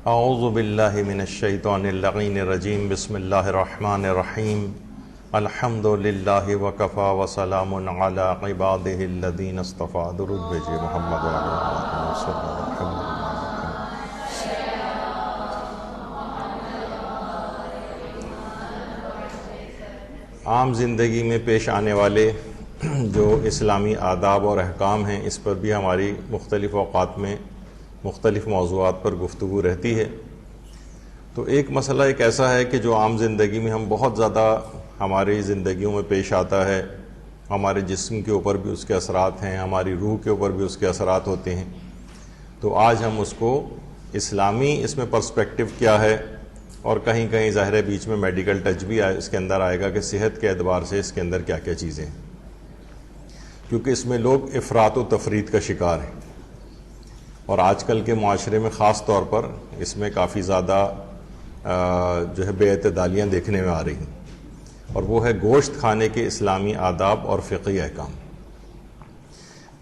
اعوذ باللہ من الشیطان اللعین الرجیم بسم اللہ الرحمن الرحیم الحمد للہ وکفی وسلام علی عبادہ الذین اصطفی. درود بھیجئے محمد وعلی محمد صلی اللہ علیہ وسلم. عام زندگی میں پیش آنے والے جو اسلامی آداب اور احکام ہیں، اس پر بھی ہماری مختلف اوقات میں مختلف موضوعات پر گفتگو رہتی ہے. تو ایک مسئلہ ایک ایسا ہے کہ جو عام زندگی میں ہم بہت زیادہ ہماری زندگیوں میں پیش آتا ہے. ہمارے جسم کے اوپر بھی اس کے اثرات ہیں، ہماری روح کے اوپر بھی اس کے اثرات ہوتے ہیں. تو آج ہم اس کو اسلامی اس میں پرسپیکٹو کیا ہے، اور کہیں کہیں ظاہر ہے بیچ میں میڈیکل ٹچ بھی اس کے اندر آئے گا کہ صحت کے اعتبار سے اس کے اندر کیا کیا چیزیں ہیں، کیونکہ اس میں لوگ افراط و تفریط کا شکار ہیں. اور آج کل کے معاشرے میں خاص طور پر اس میں کافی زیادہ جو ہے بے اعتدالیاں دیکھنے میں آ رہی ہیں، اور وہ ہے گوشت کھانے کے اسلامی آداب اور فقہی احکام.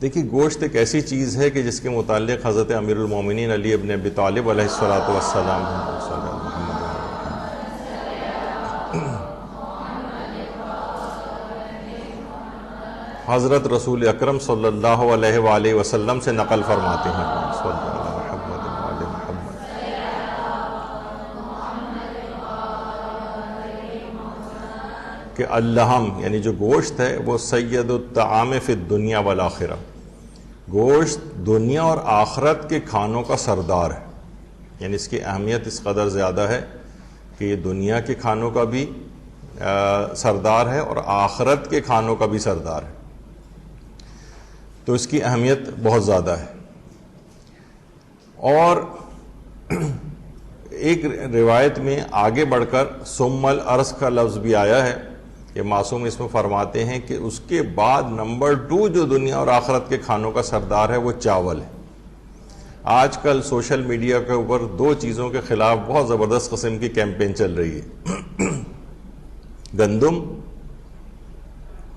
دیکھیے، گوشت ایک ایسی چیز ہے کہ جس کے متعلق حضرت امیر المومنین علی ابن ابی طالب علیہ الصلوۃ والسلام حضرت رسول اکرم صلی اللہ علیہ وآلہ وسلم سے نقل فرماتے ہیں کہ اللحم یعنی جو گوشت ہے وہ سید الطعام فی الدنیا والآخرہ، گوشت دنیا اور آخرت کے کھانوں کا سردار ہے. یعنی اس کی اہمیت اس قدر زیادہ ہے کہ یہ دنیا کے کھانوں کا بھی سردار ہے اور آخرت کے کھانوں کا بھی سردار ہے. تو اس کی اہمیت بہت زیادہ ہے. اور ایک روایت میں آگے بڑھ کر ثم الارض کا لفظ بھی آیا ہے کہ معصوم اس میں فرماتے ہیں کہ اس کے بعد نمبر 2 جو دنیا اور آخرت کے کھانوں کا سردار ہے وہ چاول ہے. آج کل سوشل میڈیا کے اوپر 2 چیزوں کے خلاف بہت زبردست قسم کی کیمپین چل رہی ہے، گندم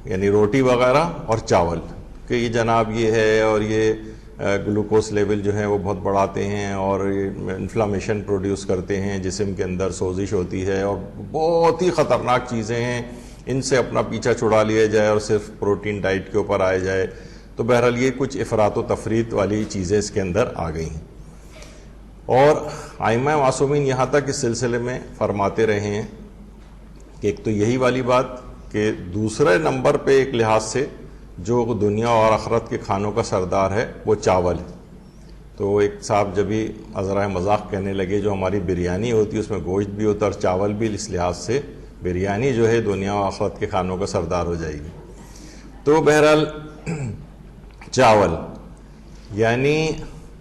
یعنی روٹی وغیرہ اور چاول، کہ یہ جناب یہ ہے اور یہ گلوکوز لیول جو ہے وہ بہت بڑھاتے ہیں اور انفلامیشن پروڈیوس کرتے ہیں، جسم کے اندر سوزش ہوتی ہے اور بہت ہی خطرناک چیزیں ہیں. ان سے اپنا پیچھا چھڑا لیا جائے اور صرف پروٹین ڈائٹ کے اوپر آئے جائے. تو بہرحال یہ کچھ افراط و تفریط والی چیزیں اس کے اندر آ گئی ہیں. اور ائمہ معصومین یہاں تک اس سلسلے میں فرماتے رہے ہیں کہ ایک تو یہی والی بات کہ دوسرے نمبر پہ ایک لحاظ سے جو دنیا اور آخرت کے کھانوں کا سردار ہے وہ چاول ہے. تو ایک صاحب جب بھی عذرائے مذاق کہنے لگے جو ہماری بریانی ہوتی ہے اس میں گوشت بھی ہوتا ہے اور چاول بھی، اس لحاظ سے بریانی جو ہے دنیا اور آخرت کے کھانوں کا سردار ہو جائے گی. تو بہرحال چاول یعنی،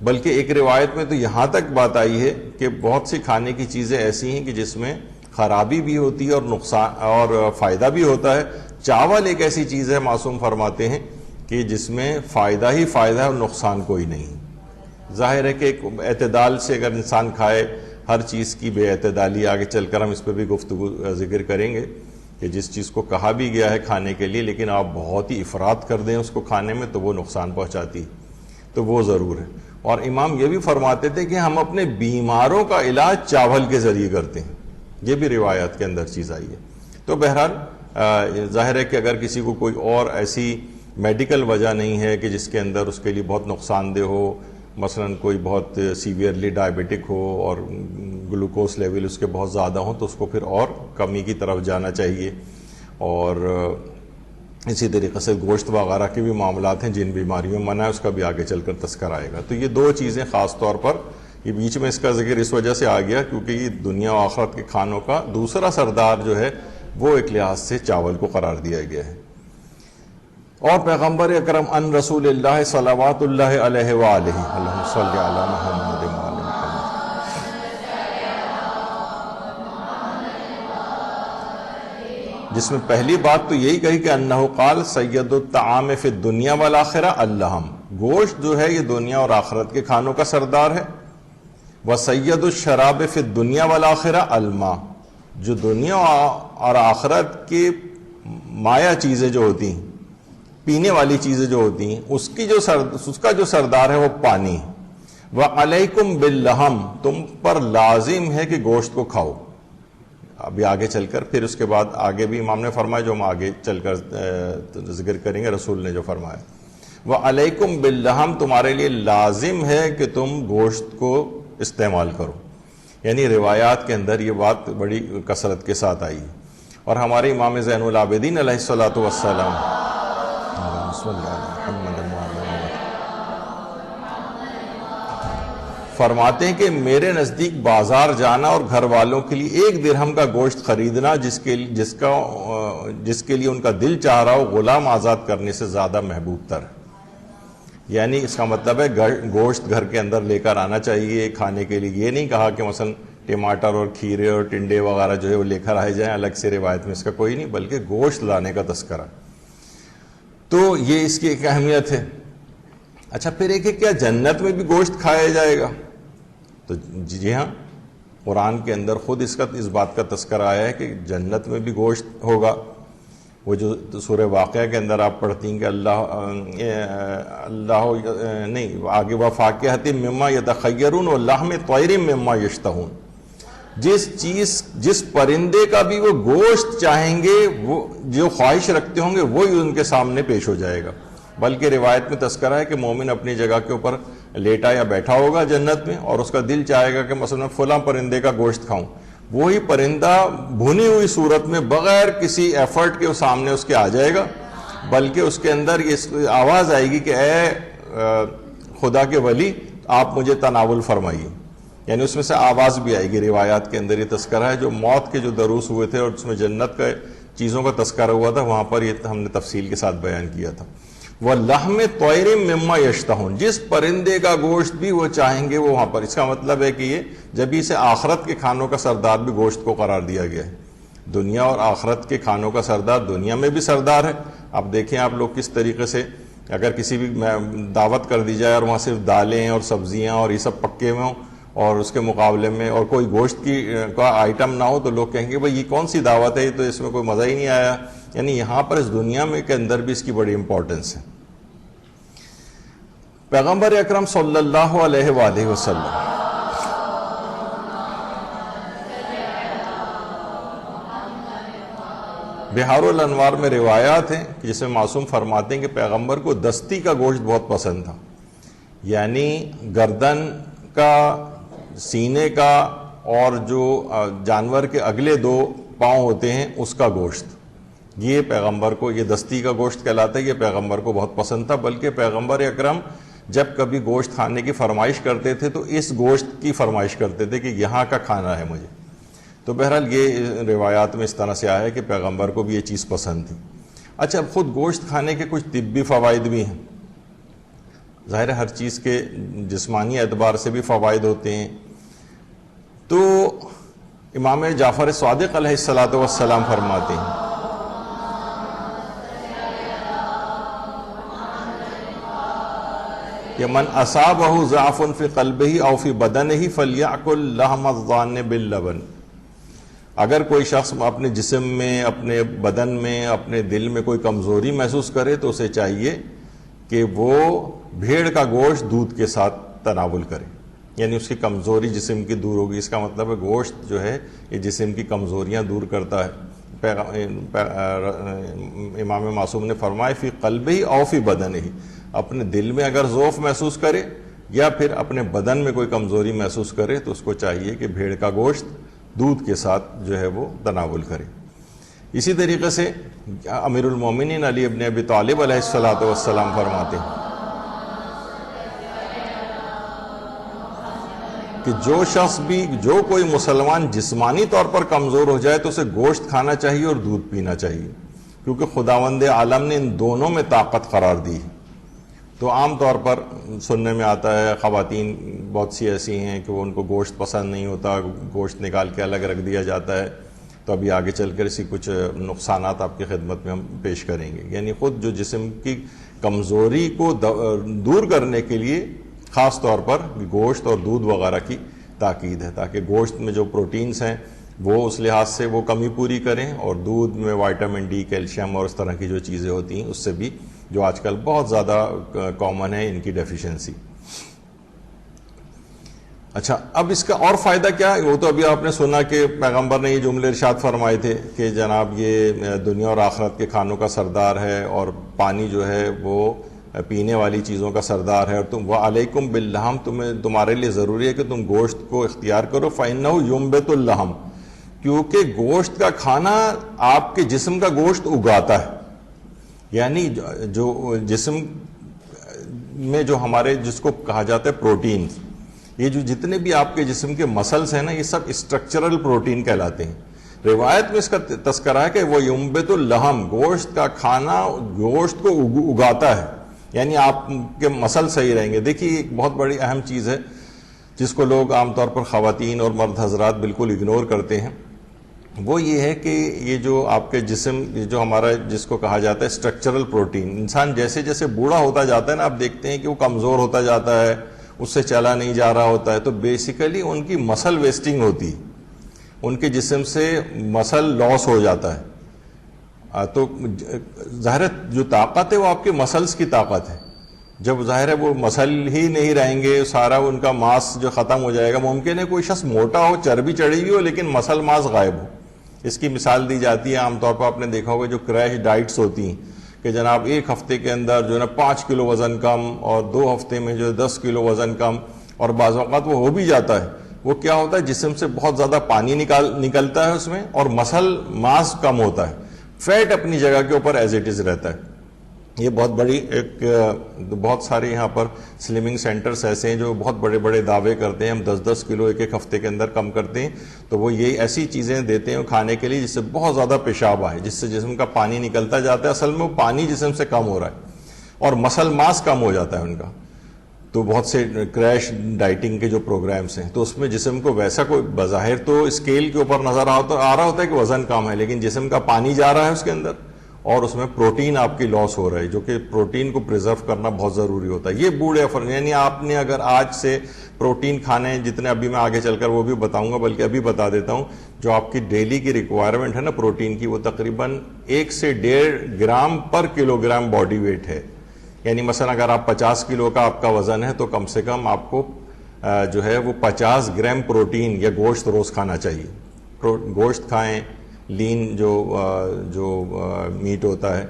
بلکہ ایک روایت میں تو یہاں تک بات آئی ہے کہ بہت سی کھانے کی چیزیں ایسی ہیں کہ جس میں خرابی بھی ہوتی ہے اور نقصان اور فائدہ بھی ہوتا ہے. چاول ایک ایسی چیز ہے، معصوم فرماتے ہیں کہ جس میں فائدہ ہی فائدہ ہے اور نقصان کوئی نہیں. ظاہر ہے کہ ایک اعتدال سے اگر انسان کھائے، ہر چیز کی بے اعتدالی آگے چل کر ہم اس پہ بھی گفتگو ذکر کریں گے کہ جس چیز کو کہا بھی گیا ہے کھانے کے لیے لیکن آپ بہت ہی افراط کر دیں اس کو کھانے میں تو وہ نقصان پہنچاتی، تو وہ ضرور ہے. اور امام یہ بھی فرماتے تھے کہ ہم اپنے بیماروں کا علاج چاول کے ذریعے کرتے ہیں، یہ بھی روایات کے اندر چیز آئی ہے. تو بہرحال ظاہر ہے کہ اگر کسی کو کوئی اور ایسی میڈیکل وجہ نہیں ہے کہ جس کے اندر اس کے لیے بہت نقصان دہ ہو، مثلا کوئی بہت سیویئرلی ڈائبیٹک ہو اور گلوکوز لیول اس کے بہت زیادہ ہوں، تو اس کو پھر اور کمی کی طرف جانا چاہیے. اور اسی طریقے سے گوشت وغیرہ کے بھی معاملات ہیں جن بیماریوں میں منع ہے، اس کا بھی آگے چل کر تذکر آئے گا. تو یہ 2 چیزیں خاص طور پر، یہ بیچ میں اس کا ذکر اس وجہ سے آ گیا کیونکہ یہ دنیا و آخرت کے کھانوں کا دوسرا سردار جو ہے وہ ایک لحاظ سے چاول کو قرار دیا گیا ہے. اور پیغمبر اکرم ان رسول اللہ صلوات اللہ علیہ وآلہ اللہم صلی علی محمد وآل محمد، جس میں پہلی بات تو یہی کہی کہ انہ قال سید الطعام فی الدنیا والآخرہ اللحم، گوشت جو ہے یہ دنیا اور آخرت کے کھانوں کا سردار ہے. وسید الشراب فی الدنیا والآخرہ الماء، جو دنیا اور آخرت کی مایہ چیزیں جو ہوتی ہیں، پینے والی چیزیں جو ہوتی ہیں، اس کا جو سردار ہے وہ پانی ہے. وعلیکم باللحم، تم پر لازم ہے کہ گوشت کو کھاؤ. ابھی آگے چل کر پھر اس کے بعد آگے بھی امام نے فرمایا جو ہم آگے چل کر ذکر کریں گے، رسول نے جو فرمایا. وعلیکم باللحم، تمہارے لیے لازم ہے کہ تم گوشت کو استعمال کرو. یعنی روایات کے اندر یہ بات بڑی کثرت کے ساتھ آئی. اور ہمارے امام زین العابدین علیہ الصلوۃ والسلام فرماتے ہیں کہ میرے نزدیک بازار جانا اور گھر والوں کے لیے 1 درہم کا گوشت خریدنا جس کے لیے ان کا دل چاہ رہا ہو غلام آزاد کرنے سے زیادہ محبوب تر. یعنی اس کا مطلب ہے گوشت گھر کے اندر لے کر آنا چاہیے کھانے کے لیے. یہ نہیں کہا کہ مثلا ٹماٹر اور کھیرے اور ٹنڈے وغیرہ جو ہے وہ لے کر آئے جائیں، الگ سے روایت میں اس کا کوئی نہیں، بلکہ گوشت لانے کا تذکرہ. تو یہ اس کی ایک اہمیت ہے. اچھا پھر ایک ہے کیا جنت میں بھی گوشت کھایا جائے گا؟ تو جی ہاں، قرآن کے اندر خود اس بات کا تذکرہ آیا ہے کہ جنت میں بھی گوشت ہوگا. وہ جو سورہ واقعہ کے اندر آپ پڑھتی ہیں کہ آگے وفاکہۃ مما یتخیرون ولحم طیر مما یشتہون، جس پرندے کا بھی وہ گوشت چاہیں گے، وہ جو خواہش رکھتے ہوں گے وہی ان کے سامنے پیش ہو جائے گا. بلکہ روایت میں تذکرہ ہے کہ مومن اپنی جگہ کے اوپر لیٹا یا بیٹھا ہوگا جنت میں، اور اس کا دل چاہے گا کہ مثلا فلاں پرندے کا گوشت کھاؤں، وہی پرندہ بھنی ہوئی صورت میں بغیر کسی ایفرٹ کے سامنے اس کے آ جائے گا. بلکہ اس کے اندر یہ آواز آئے گی کہ اے خدا کے ولی آپ مجھے تناول فرمائیے. یعنی اس میں سے آواز بھی آئے گی. روایات کے اندر یہ تذکرہ ہے. جو موت کے جو دروس ہوئے تھے اور اس میں جنت کا چیزوں کا تذکرہ ہوا تھا، وہاں پر یہ ہم نے تفصیل کے ساتھ بیان کیا تھا. وَلَحْمِ طَيْرٍ مِّمَّا يَشْتَهُونَ، جس پرندے کا گوشت بھی وہ چاہیں گے وہ وہاں پر. اس کا مطلب ہے کہ یہ جب اسے آخرت کے کھانوں کا سردار بھی گوشت کو قرار دیا گیا ہے. دنیا اور آخرت کے کھانوں کا سردار دنیا میں بھی سردار ہے. اب دیکھیں آپ لوگ کس طریقے سے اگر کسی بھی دعوت کر دی جائے اور وہاں صرف دالیں اور سبزیاں اور یہ سب پکے ہوئے ہوں اور اس کے مقابلے میں اور کوئی گوشت کا آئٹم نہ ہو، تو لوگ کہیں گے بھائی یہ کون سی دعوت ہے، یہ تو اس میں کوئی مزہ ہی نہیں آیا. یعنی یہاں پر اس دنیا میں کے اندر بھی اس کی بڑی امپورٹنس ہے. پیغمبر اکرم صلی اللہ علیہ وآلہ وسلم بہار الانوار میں روایات ہیں جس میں معصوم فرماتے ہیں کہ پیغمبر کو دستی کا گوشت بہت پسند تھا. یعنی گردن کا، سینے کا اور جو جانور کے اگلے 2 پاؤں ہوتے ہیں اس کا گوشت، یہ پیغمبر کو، یہ دستی کا گوشت کہلاتا ہے، یہ پیغمبر کو بہت پسند تھا. بلکہ پیغمبر اکرم جب کبھی گوشت کھانے کی فرمائش کرتے تھے تو اس گوشت کی فرمائش کرتے تھے کہ یہاں کا کھانا ہے مجھے. تو بہرحال یہ روایات میں اس طرح سے آیا ہے کہ پیغمبر کو بھی یہ چیز پسند تھی. اچھا اب خود گوشت کھانے کے کچھ طبی فوائد بھی ہیں. ظاہر ہے ہر چیز کے جسمانی اعتبار سے بھی فوائد ہوتے ہیں. تو امام جعفر صادق علیہ الصلوۃ والسلام فرماتے ہیں کہ من اصابہ ضعف فی قلبہ او فی بدنہ فلیأکل لحم الضان باللبن. اگر کوئی شخص اپنے جسم میں، اپنے بدن میں، اپنے دل میں کوئی کمزوری محسوس کرے تو اسے چاہیے کہ وہ بھیڑ کا گوشت دودھ کے ساتھ تناول کرے. یعنی اس کی کمزوری جسم کی دور ہوگی. اس کا مطلب ہے گوشت جو ہے یہ جسم کی کمزوریاں دور کرتا ہے. امام معصوم نے فرمایا فی قلبہ او فی بدنہ، اپنے دل میں اگر ضعف محسوس کرے یا پھر اپنے بدن میں کوئی کمزوری محسوس کرے تو اس کو چاہیے کہ بھیڑ کا گوشت دودھ کے ساتھ جو ہے وہ تناول کرے. اسی طریقے سے امیر المومنین علی ابن ابی طالب علیہ الصلوۃ والسلام فرماتے ہیں کہ جو کوئی مسلمان جسمانی طور پر کمزور ہو جائے تو اسے گوشت کھانا چاہیے اور دودھ پینا چاہیے، کیونکہ خداوند عالم نے ان دونوں میں طاقت قرار دی ہے. تو عام طور پر سننے میں آتا ہے خواتین بہت سی ایسی ہیں کہ وہ ان کو گوشت پسند نہیں ہوتا، گوشت نکال کے الگ رکھ دیا جاتا ہے. تو ابھی آگے چل کر اسی کچھ نقصانات آپ کی خدمت میں ہم پیش کریں گے. یعنی خود جو جسم کی کمزوری کو دور کرنے کے لیے خاص طور پر گوشت اور دودھ وغیرہ کی تاکید ہے، تاکہ گوشت میں جو پروٹینز ہیں وہ اس لحاظ سے وہ کمی پوری کریں، اور دودھ میں وائٹامن ڈی، کیلشیم اور اس طرح کی جو چیزیں ہوتی ہیں اس سے بھی جو آج کل بہت زیادہ کامن ہے ان کی ڈیفیشنسی. اچھا، اب اس کا اور فائدہ کیا ہے؟ وہ تو ابھی آپ نے سنا کہ پیغمبر نے یہ جملے ارشاد فرمائے تھے کہ جناب یہ دنیا اور آخرت کے کھانوں کا سردار ہے، اور پانی جو ہے وہ پینے والی چیزوں کا سردار ہے، اور تم وعلیکم باللحم، تمہارے لیے ضروری ہے کہ تم گوشت کو اختیار کرو، فإنہ ینبت اللحم، کیونکہ گوشت کا کھانا آپ کے جسم کا گوشت اگاتا ہے. یعنی جو جسم میں جو ہمارے جس کو کہا جاتا ہے پروٹین، یہ جو جتنے بھی آپ کے جسم کے مسلس ہیں نا، یہ سب اسٹرکچرل پروٹین کہلاتے ہیں. روایت میں اس کا تذکرہ ہے کہ وہ ینبت اللحم، گوشت کا کھانا گوشت کو اگاتا ہے، یعنی آپ کے مسل صحیح رہیں گے. دیکھیے ایک بہت بڑی اہم چیز ہے جس کو لوگ عام طور پر خواتین اور مرد حضرات بالکل اگنور کرتے ہیں، وہ یہ ہے کہ یہ جو آپ کے جسم، جو ہمارا جس کو کہا جاتا ہے اسٹرکچرل پروٹین، انسان جیسے جیسے بوڑھا ہوتا جاتا ہے نا، آپ دیکھتے ہیں کہ وہ کمزور ہوتا جاتا ہے، اس سے چلا نہیں جا رہا ہوتا ہے، تو بیسیکلی ان کی مسل ویسٹنگ ہوتی ہے، ان کے جسم سے مسل لاس ہو جاتا ہے. تو ظاہر جو طاقت ہے وہ آپ کے مسلس کی طاقت ہے. جب ظاہر ہے وہ مسل ہی نہیں رہیں گے، سارا ان کا ماس جو ختم ہو جائے گا. ممکن ہے کوئی شخص موٹا ہو، چربی چڑھی ہوئی ہو، لیکن مسل ماس غائب ہو. اس کی مثال دی جاتی ہے عام طور پر، آپ نے دیکھا ہوگا جو کریش ڈائٹس ہوتی ہیں کہ جناب ایک ہفتے کے اندر جو ہے نا 5 کلو وزن کم، اور 2 ہفتے میں جو ہے 10 کلو وزن کم، اور بعض اوقات وہ ہو بھی جاتا ہے. وہ کیا ہوتا ہے، جسم سے بہت زیادہ پانی نکلتا ہے اس میں، اور مسل ماس کم ہوتا ہے، فیٹ اپنی جگہ کے اوپر ایز اٹ از رہتا ہے. یہ بہت بڑی ایک بہت سارے یہاں پر سلمنگ سینٹرز ایسے ہیں جو بہت بڑے بڑے دعوے کرتے ہیں، ہم 10-10 کلو ایک ہفتے کے اندر کم کرتے ہیں. تو وہ یہ ایسی چیزیں دیتے ہیں کھانے کے لیے جس سے بہت زیادہ پیشاب آئے، جس سے جسم کا پانی نکلتا جاتا ہے. اصل میں وہ پانی جسم سے کم ہو رہا ہے اور مسل ماس کم ہو جاتا ہے ان کا. تو بہت سے کریش ڈائٹنگ کے جو پروگرامز ہیں، تو اس میں جسم کو ویسا کوئی بظاہر تو اسکیل کے اوپر نظر آ رہا ہوتا ہے کہ وزن کم ہے، لیکن جسم کا پانی جا رہا ہے اس کے اندر، اور اس میں پروٹین آپ کی لاس ہو رہا ہے، جو کہ پروٹین کو پریزرو کرنا بہت ضروری ہوتا ہے. یہ بوڑھے یعنی آپ نے اگر آج سے پروٹین کھانے جتنے، ابھی میں آگے چل کر وہ بھی بتاؤں گا، بلکہ ابھی بتا دیتا ہوں، جو آپ کی ڈیلی کی ریکوائرمنٹ ہے نا پروٹین کی، وہ تقریباً 1 سے 1.5 گرام پر کلو گرام باڈی ویٹ ہے. یعنی مثلا اگر آپ 50 کلو کا آپ کا وزن ہے تو کم سے کم آپ کو جو ہے وہ 50 گرام پروٹین یا گوشت روز کھانا چاہیے. گوشت کھائیں، لین جو میٹ ہوتا ہے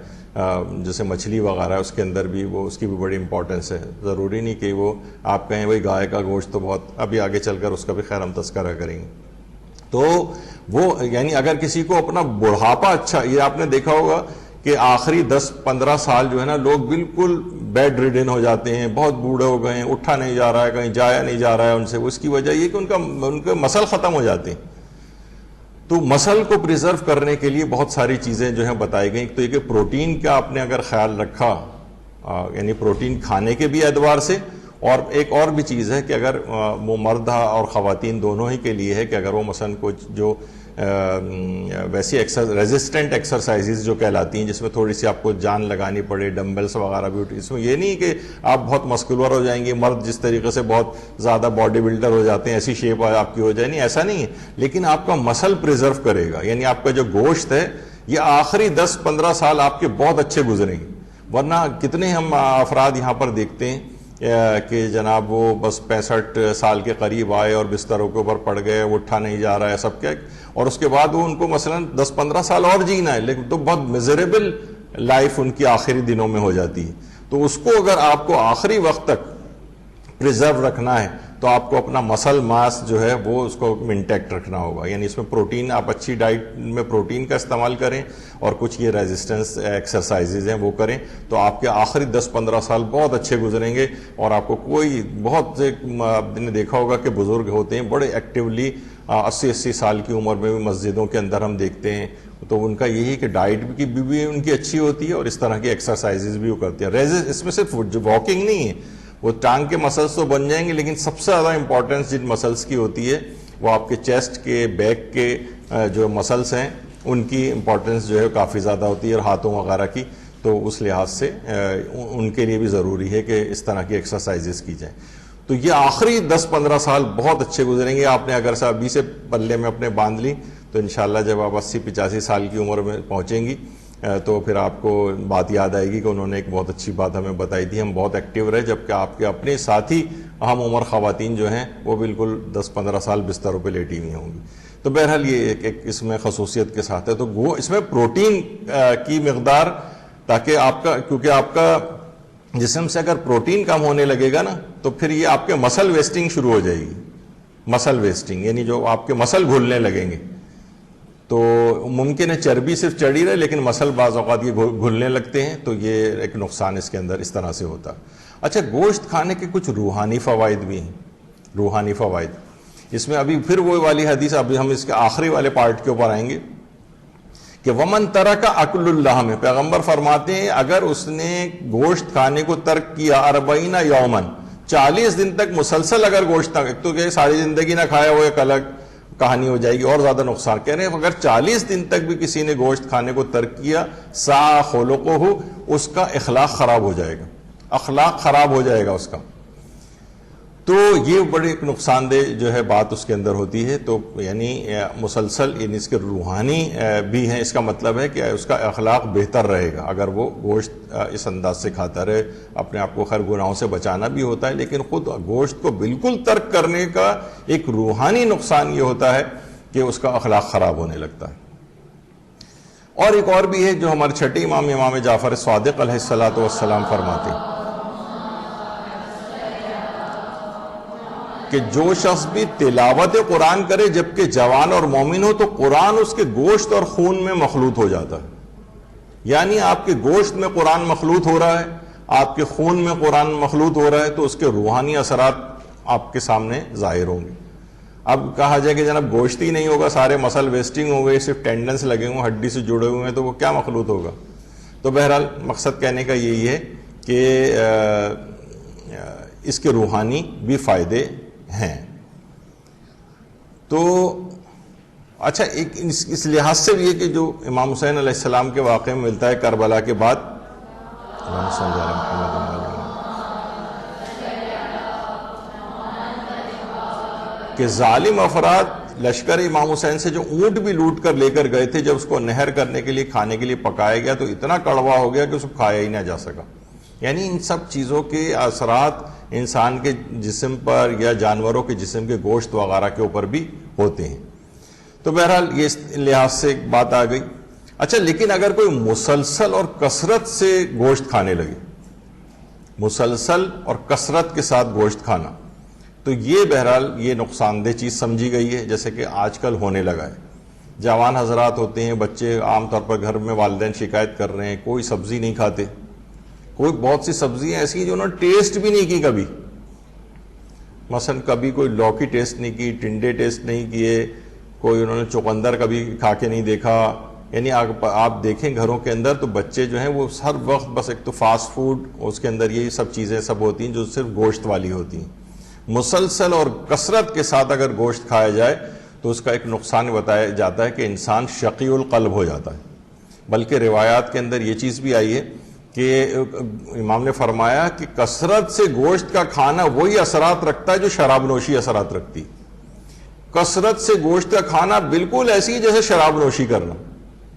جیسے مچھلی وغیرہ، اس کے اندر بھی وہ اس کی بھی بڑی امپورٹنس ہے. ضروری نہیں کہ وہ آپ کہیں وہی گائے کا گوشت تو بہت، ابھی آگے چل کر اس کا بھی خیر ہم تذکرہ کریں گے. تو وہ یعنی اگر کسی کو اپنا بڑھاپا، اچھا یہ آپ نے دیکھا ہوگا کہ آخری 10-15 سال جو ہے نا لوگ بالکل بیڈ ریڈن ہو جاتے ہیں، بہت بوڑھے ہو گئے ہیں، اٹھا نہیں جا رہا ہے، کہیں جایا نہیں جا رہا ہے ان سے. اس کی وجہ یہ کہ ان کے مسل ختم ہو جاتے ہیں. تو مسل کو پریزرو کرنے کے لیے بہت ساری چیزیں جو ہیں بتائی گئیں. تو یہ کہ پروٹین کا آپ نے اگر خیال رکھا، یعنی پروٹین کھانے کے بھی اعتبار سے، اور ایک اور بھی چیز ہے کہ اگر وہ مرد اور خواتین دونوں ہی کے لیے ہے کہ اگر وہ مثلا کچھ جو ویسی ریزسٹنٹ ایکسرسائزز جو کہلاتی ہیں، جس میں تھوڑی سی آپ کو جان لگانی پڑے، ڈمبلس وغیرہ بھی، اس میں یہ نہیں کہ آپ بہت مسکولر ہو جائیں گے، مرد جس طریقے سے بہت زیادہ باڈی بلڈر ہو جاتے ہیں ایسی شیپ آپ کی ہو جائے، نہیں ایسا نہیں ہے، لیکن آپ کا مسل پریزرو کرے گا. یعنی آپ کا جو گوشت ہے یہ آخری 10-15 سال آپ کے بہت اچھے گزریں گے. ورنہ کتنے ہم افراد یہاں پر دیکھتے ہیں کہ جناب وہ بس 65 سال کے قریب آئے اور بستروں کے اوپر پڑ گئے، وہ اٹھا نہیں جا رہا ہے سب کیا، اور اس کے بعد وہ ان کو مثلا 10-15 سال اور جینا ہے، لیکن تو بہت میزریبل لائف ان کی آخری دنوں میں ہو جاتی ہے. تو اس کو اگر آپ کو آخری وقت تک پریزرو رکھنا ہے تو آپ کو اپنا مسل ماس جو ہے وہ اس کو انٹیکٹ رکھنا ہوگا. یعنی اس میں پروٹین، آپ اچھی ڈائٹ میں پروٹین کا استعمال کریں اور کچھ یہ ریزسٹنس ایکسرسائزز ہیں وہ کریں، تو آپ کے آخری 10-15 سال بہت اچھے گزریں گے. اور آپ کو کوئی بہت سے آپ نے دیکھا ہوگا کہ بزرگ ہوتے ہیں بڑے ایکٹیولی 80 سال کی عمر میں بھی مسجدوں کے اندر ہم دیکھتے ہیں، تو ان کا یہی کہ ڈائٹ کی بھی ان کی اچھی ہوتی ہے اور اس طرح کی ایکسرسائزز بھی وہ کرتے ہیں. اس میں صرف واکنگ نہیں ہے، وہ ٹانگ کے مسلس تو بن جائیں گے، لیکن سب سے زیادہ امپورٹنس جن مسلس کی ہوتی ہے وہ آپ کے چیسٹ کے، بیک کے جو مسلس ہیں ان کی امپورٹنس جو ہے کافی زیادہ ہوتی ہے، اور ہاتھوں وغیرہ کی. تو اس لحاظ سے ان کے لیے بھی ضروری ہے کہ اس طرح کی ایکسرسائزز کی جائیں. تو یہ آخری 10-15 سال بہت اچھے گزریں گے. آپ نے اگر سے ابھی سے پلے میں اپنے باندھ لی تو انشاءاللہ جب آپ 80-85 سال کی عمر میں پہنچیں گی تو پھر آپ کو بات یاد آئے گی کہ انہوں نے ایک بہت اچھی بات ہمیں بتائی تھی، ہم بہت ایکٹیو رہے جبکہ آپ کے اپنے ساتھی ہم عمر خواتین جو ہیں وہ بالکل 10-15 سال بستروں پہ لیٹی ہوئی ہوں گی. تو بہرحال یہ ایک اس میں خصوصیت کے ساتھ ہے. تو وہ اس میں پروٹین کی مقدار، تاکہ آپ کا، کیونکہ آپ کا جسم سے اگر پروٹین کم ہونے لگے گا نا تو پھر یہ آپ کے مسل ویسٹنگ شروع ہو جائے گی. مسل ویسٹنگ یعنی جو آپ کے مسل گھلنے لگیں گے. تو ممکن ہے چربی صرف چڑھی رہے لیکن مسل بعض اوقات یہ گھلنے لگتے ہیں، تو یہ ایک نقصان اس کے اندر اس طرح سے ہوتا. اچھا، گوشت کھانے کے کچھ روحانی فوائد بھی ہیں. روحانی فوائد اس میں ابھی پھر وہ والی حدیث، ابھی ہم اس کے آخری والے پارٹ کے اوپر آئیں گے کہ ومن ترک اکل اللہ میں، پیغمبر فرماتے ہیں اگر اس نے گوشت کھانے کو ترک کیا 40 یومن، 40 دن تک مسلسل اگر گوشت نہ، ایک تو کہ ساری زندگی نہ کھایا وہ ایک الگ کہانی ہو جائے گی اور زیادہ نقصان. کہہ رہے ہیں اگر 40 دن تک بھی کسی نے گوشت کھانے کو ترک کیا، سا خلقہ، اس کا اخلاق خراب ہو جائے گا، اخلاق خراب ہو جائے گا اس کا. تو یہ بڑی ایک نقصان دہ جو ہے بات اس کے اندر ہوتی ہے. تو یعنی مسلسل یعنی اس کے روحانی بھی ہیں، اس کا مطلب ہے کہ اس کا اخلاق بہتر رہے گا اگر وہ گوشت اس انداز سے کھاتا رہے. اپنے آپ کو خیر گناہوں سے بچانا بھی ہوتا ہے، لیکن خود گوشت کو بالکل ترک کرنے کا ایک روحانی نقصان یہ ہوتا ہے کہ اس کا اخلاق خراب ہونے لگتا ہے. اور ایک اور بھی ہے جو ہمارے چھٹے امام جعفر صادق علیہ الصلوۃ والسلام فرماتے ہیں کہ جو شخص بھی تلاوت قرآن کرے جبکہ جوان اور مومن ہو تو قرآن اس کے گوشت اور خون میں مخلوط ہو جاتا ہے. یعنی آپ کے گوشت میں قرآن مخلوط ہو رہا ہے، آپ کے خون میں قرآن مخلوط ہو رہا ہے، تو اس کے روحانی اثرات آپ کے سامنے ظاہر ہوں گے. اب کہا جائے کہ جناب گوشت ہی نہیں ہوگا، سارے مسل ویسٹنگ ہو گئے، صرف ٹینڈنس لگے ہوئے، ہڈی سے جڑے ہوئے ہیں، تو وہ کیا مخلوط ہوگا؟ تو بہرحال مقصد کہنے کا یہی ہے کہ اس کے روحانی بھی فائدے ہیں. تو اچھا، ایک اس لحاظ سے بھی ہے کہ جو امام حسین علیہ السلام کے واقعے میں ملتا ہے کربلا کے بعد، کہ ظالم افراد لشکر امام حسین سے جو اونٹ بھی لوٹ کر لے کر گئے تھے، جب اس کو نہر کرنے کے لیے کھانے کے لیے پکایا گیا تو اتنا کڑوا ہو گیا کہ اس کو کھایا ہی نہ جا سکا. یعنی ان سب چیزوں کے اثرات انسان کے جسم پر یا جانوروں کے جسم کے گوشت وغیرہ کے اوپر بھی ہوتے ہیں. تو بہرحال یہ اس لحاظ سے ایک بات آ گئی. اچھا، لیکن اگر کوئی مسلسل اور کثرت سے گوشت کھانے لگے، مسلسل اور کثرت کے ساتھ گوشت کھانا، تو یہ بہرحال یہ نقصان دہ چیز سمجھی گئی ہے، جیسے کہ آج کل ہونے لگا ہے. جوان حضرات ہوتے ہیں، بچے عام طور پر گھر میں والدین شکایت کر رہے ہیں کوئی سبزی نہیں کھاتے. کوئی بہت سی سبزیاں ایسی ہیں جو انہوں نے ٹیسٹ بھی نہیں کی کبھی. مثلا کبھی کوئی لوکی ٹیسٹ نہیں کی، ٹنڈے ٹیسٹ نہیں کیے، کوئی انہوں نے چقندر کبھی کھا کے نہیں دیکھا. یعنی آپ دیکھیں گھروں کے اندر تو بچے جو ہیں وہ ہر وقت بس ایک تو فاسٹ فوڈ، اس کے اندر یہی سب چیزیں سب ہوتی ہیں جو صرف گوشت والی ہوتی ہیں. مسلسل اور کثرت کے ساتھ اگر گوشت کھایا جائے تو اس کا ایک نقصان بتایا جاتا ہے کہ انسان شقی القلب ہو جاتا ہے. بلکہ روایات کے اندر یہ چیز بھی آئی ہے کہ امام نے فرمایا کہ کثرت سے گوشت کا کھانا وہی اثرات رکھتا ہے جو شراب نوشی اثرات رکھتی. کثرت سے گوشت کا کھانا بالکل ایسی ہے جیسے شراب نوشی کرنا.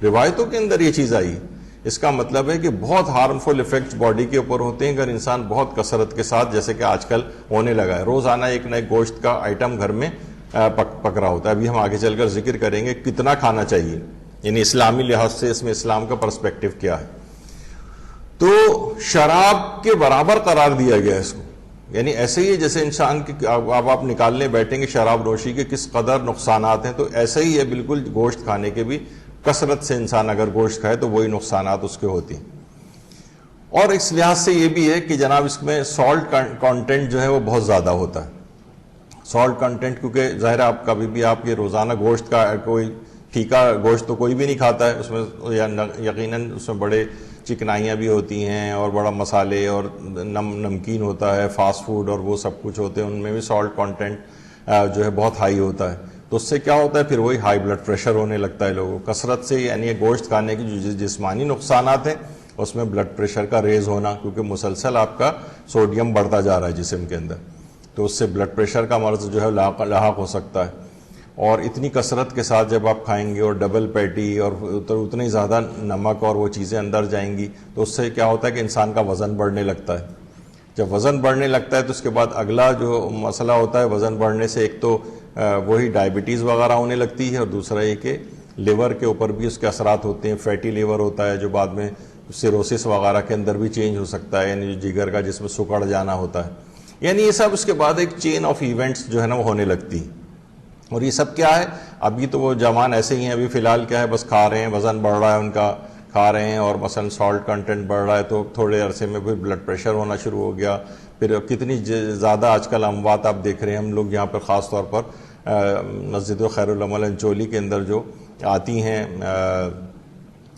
روایتوں کے اندر یہ چیز آئی. اس کا مطلب ہے کہ بہت ہارمفل ایفیکٹس باڈی کے اوپر ہوتے ہیں اگر انسان بہت کثرت کے ساتھ، جیسے کہ آج کل ہونے لگا ہے، روزانہ ایک نئے گوشت کا آئٹم گھر میں پک رہا ہوتا ہے. ابھی ہم آگے چل کر ذکر کریں گے کتنا کھانا چاہیے، یعنی اسلامی لحاظ سے اس میں اسلام کا پرسپیکٹو کیا ہے. تو شراب کے برابر قرار دیا گیا اس کو. یعنی ایسے ہی جیسے انسان کی اب آپ نکالنے بیٹھیں گے شراب نوشی کے کس قدر نقصانات ہیں، تو ایسے ہی ہے بالکل گوشت کھانے کے بھی. کثرت سے انسان اگر گوشت کھائے تو وہی نقصانات اس کے ہوتے ہیں. اور اس لحاظ سے یہ بھی ہے کہ جناب اس میں سالٹ کانٹینٹ جو ہے وہ بہت زیادہ ہوتا ہے. سالٹ کانٹینٹ کیونکہ ظاہر ہے آپ کبھی بھی آپ کے روزانہ گوشت کا کوئی پھیکا گوشت تو کوئی بھی نہیں کھاتا ہے، اس میں یقیناً اس میں بڑے چکنائیاں بھی ہوتی ہیں اور بڑا مسالے اور نمکین ہوتا ہے، فاسٹ فوڈ اور وہ سب کچھ ہوتے ہیں، ان میں بھی سالٹ کانٹینٹ جو ہے بہت ہائی ہوتا ہے. تو اس سے کیا ہوتا ہے پھر وہی ہائی بلڈ پریشر ہونے لگتا ہے لوگوں کثرت سے. یعنی گوشت کھانے کی جو جسمانی نقصانات ہیں اس میں بلڈ پریشر کا ریز ہونا، کیونکہ مسلسل آپ کا سوڈیم بڑھتا جا رہا ہے جسم کے اندر، تو اس سے بلڈ پریشر کا مرض جو ہے لاحق ہو سکتا ہے. اور اتنی کثرت کے ساتھ جب آپ کھائیں گے اور ڈبل پیٹی اور اتنی زیادہ نمک اور وہ چیزیں اندر جائیں گی تو اس سے کیا ہوتا ہے کہ انسان کا وزن بڑھنے لگتا ہے. جب وزن بڑھنے لگتا ہے تو اس کے بعد اگلا جو مسئلہ ہوتا ہے وزن بڑھنے سے، ایک تو وہی ڈائبٹیز وغیرہ ہونے لگتی ہے، اور دوسرا یہ کہ لیور کے اوپر بھی اس کے اثرات ہوتے ہیں. فیٹی لیور ہوتا ہے جو بعد میں سیروسس وغیرہ کے اندر بھی چینج ہو سکتا ہے، یعنی جگر کا جس میں سکڑ جانا ہوتا ہے. یعنی یہ سب اس کے بعد ایک چین آف ایونٹس جو ہے نا وہ ہونے لگتی ہیں. اور یہ سب کیا ہے؟ ابھی تو وہ جوان ایسے ہی ہیں، ابھی فی الحال کیا ہے، بس کھا رہے ہیں، وزن بڑھ رہا ہے ان کا، کھا رہے ہیں، اور مثلا سالٹ کنٹینٹ بڑھ رہا ہے تو تھوڑے عرصے میں پھر بلڈ پریشر ہونا شروع ہو گیا. پھر کتنی زیادہ آج کل اموات آپ دیکھ رہے ہیں. ہم لوگ یہاں پر خاص طور پر مسجد خیر العمل انچولی کے اندر جو آتی ہیں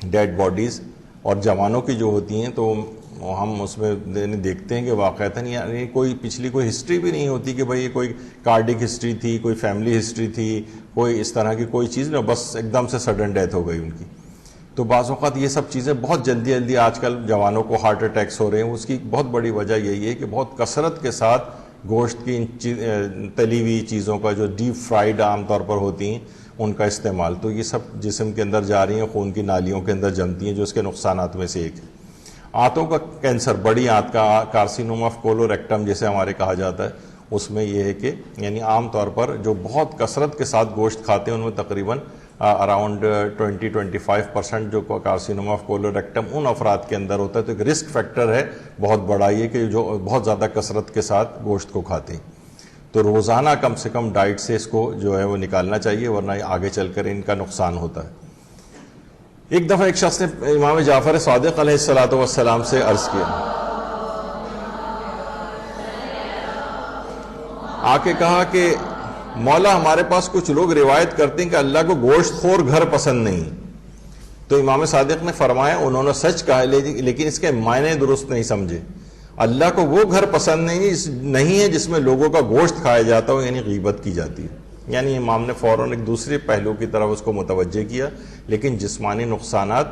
ڈیڈ باڈیز اور جوانوں کی جو ہوتی ہیں، تو ہم اس میں دیکھتے ہیں کہ واقعتاً یعنی کوئی پچھلی کوئی ہسٹری بھی نہیں ہوتی کہ بھئی یہ کوئی کارڈک ہسٹری تھی، کوئی فیملی ہسٹری تھی، کوئی اس طرح کی کوئی چیز نہ، بس ایک دم سے سڈن ڈیتھ ہو گئی ان کی. تو بعض اوقات یہ سب چیزیں بہت جلدی جلدی آج کل جوانوں کو ہارٹ اٹیکس ہو رہے ہیں. اس کی بہت بڑی وجہ یہی ہے کہ بہت کثرت کے ساتھ گوشت کی تلی ہوئی چیزوں کا جو ڈیپ فرائیڈ عام طور پر ہوتی ہیں ان کا استعمال. تو یہ سب جسم کے اندر جا رہی ہیں، خون کی نالیوں کے اندر جمتی ہیں، جو اس کے نقصانات میں سے ایک ہے. آنتوں کا کینسر، بڑی آنت کا کارسینوما آف کولوریکٹم جسے ہمارے کہا جاتا ہے، اس میں یہ ہے کہ یعنی عام طور پر جو بہت کثرت کے ساتھ گوشت کھاتے ہیں ان میں تقریباً اراؤنڈ 20-25% جو کارسینوما آف کولوریکٹم ان افراد کے اندر ہوتا ہے. تو ایک رسک فیکٹر ہے بہت بڑا یہ کہ جو بہت زیادہ کثرت کے ساتھ گوشت کو کھاتے ہیں. تو روزانہ کم سے کم ڈائٹ سے اس کو جو ہے وہ نکالنا چاہیے، ورنہ آگے چل کر ان کا نقصان ہوتا ہے. ایک دفعہ ایک شخص نے امام جعفر صادق علیہ الصلوۃ والسلام سے عرض کیا، آ کے کہا کہ مولا ہمارے پاس کچھ لوگ روایت کرتے ہیں کہ اللہ کو گوشت خور گھر پسند نہیں. تو امام صادق نے فرمایا انہوں نے سچ کہا، لیکن اس کے معنی درست نہیں سمجھے. اللہ کو وہ گھر پسند نہیں ہے جس میں لوگوں کا گوشت کھایا جاتا ہو، یعنی غیبت کی جاتی ہے. یعنی امام نے فوراً ایک دوسرے پہلو کی طرف اس کو متوجہ کیا. لیکن جسمانی نقصانات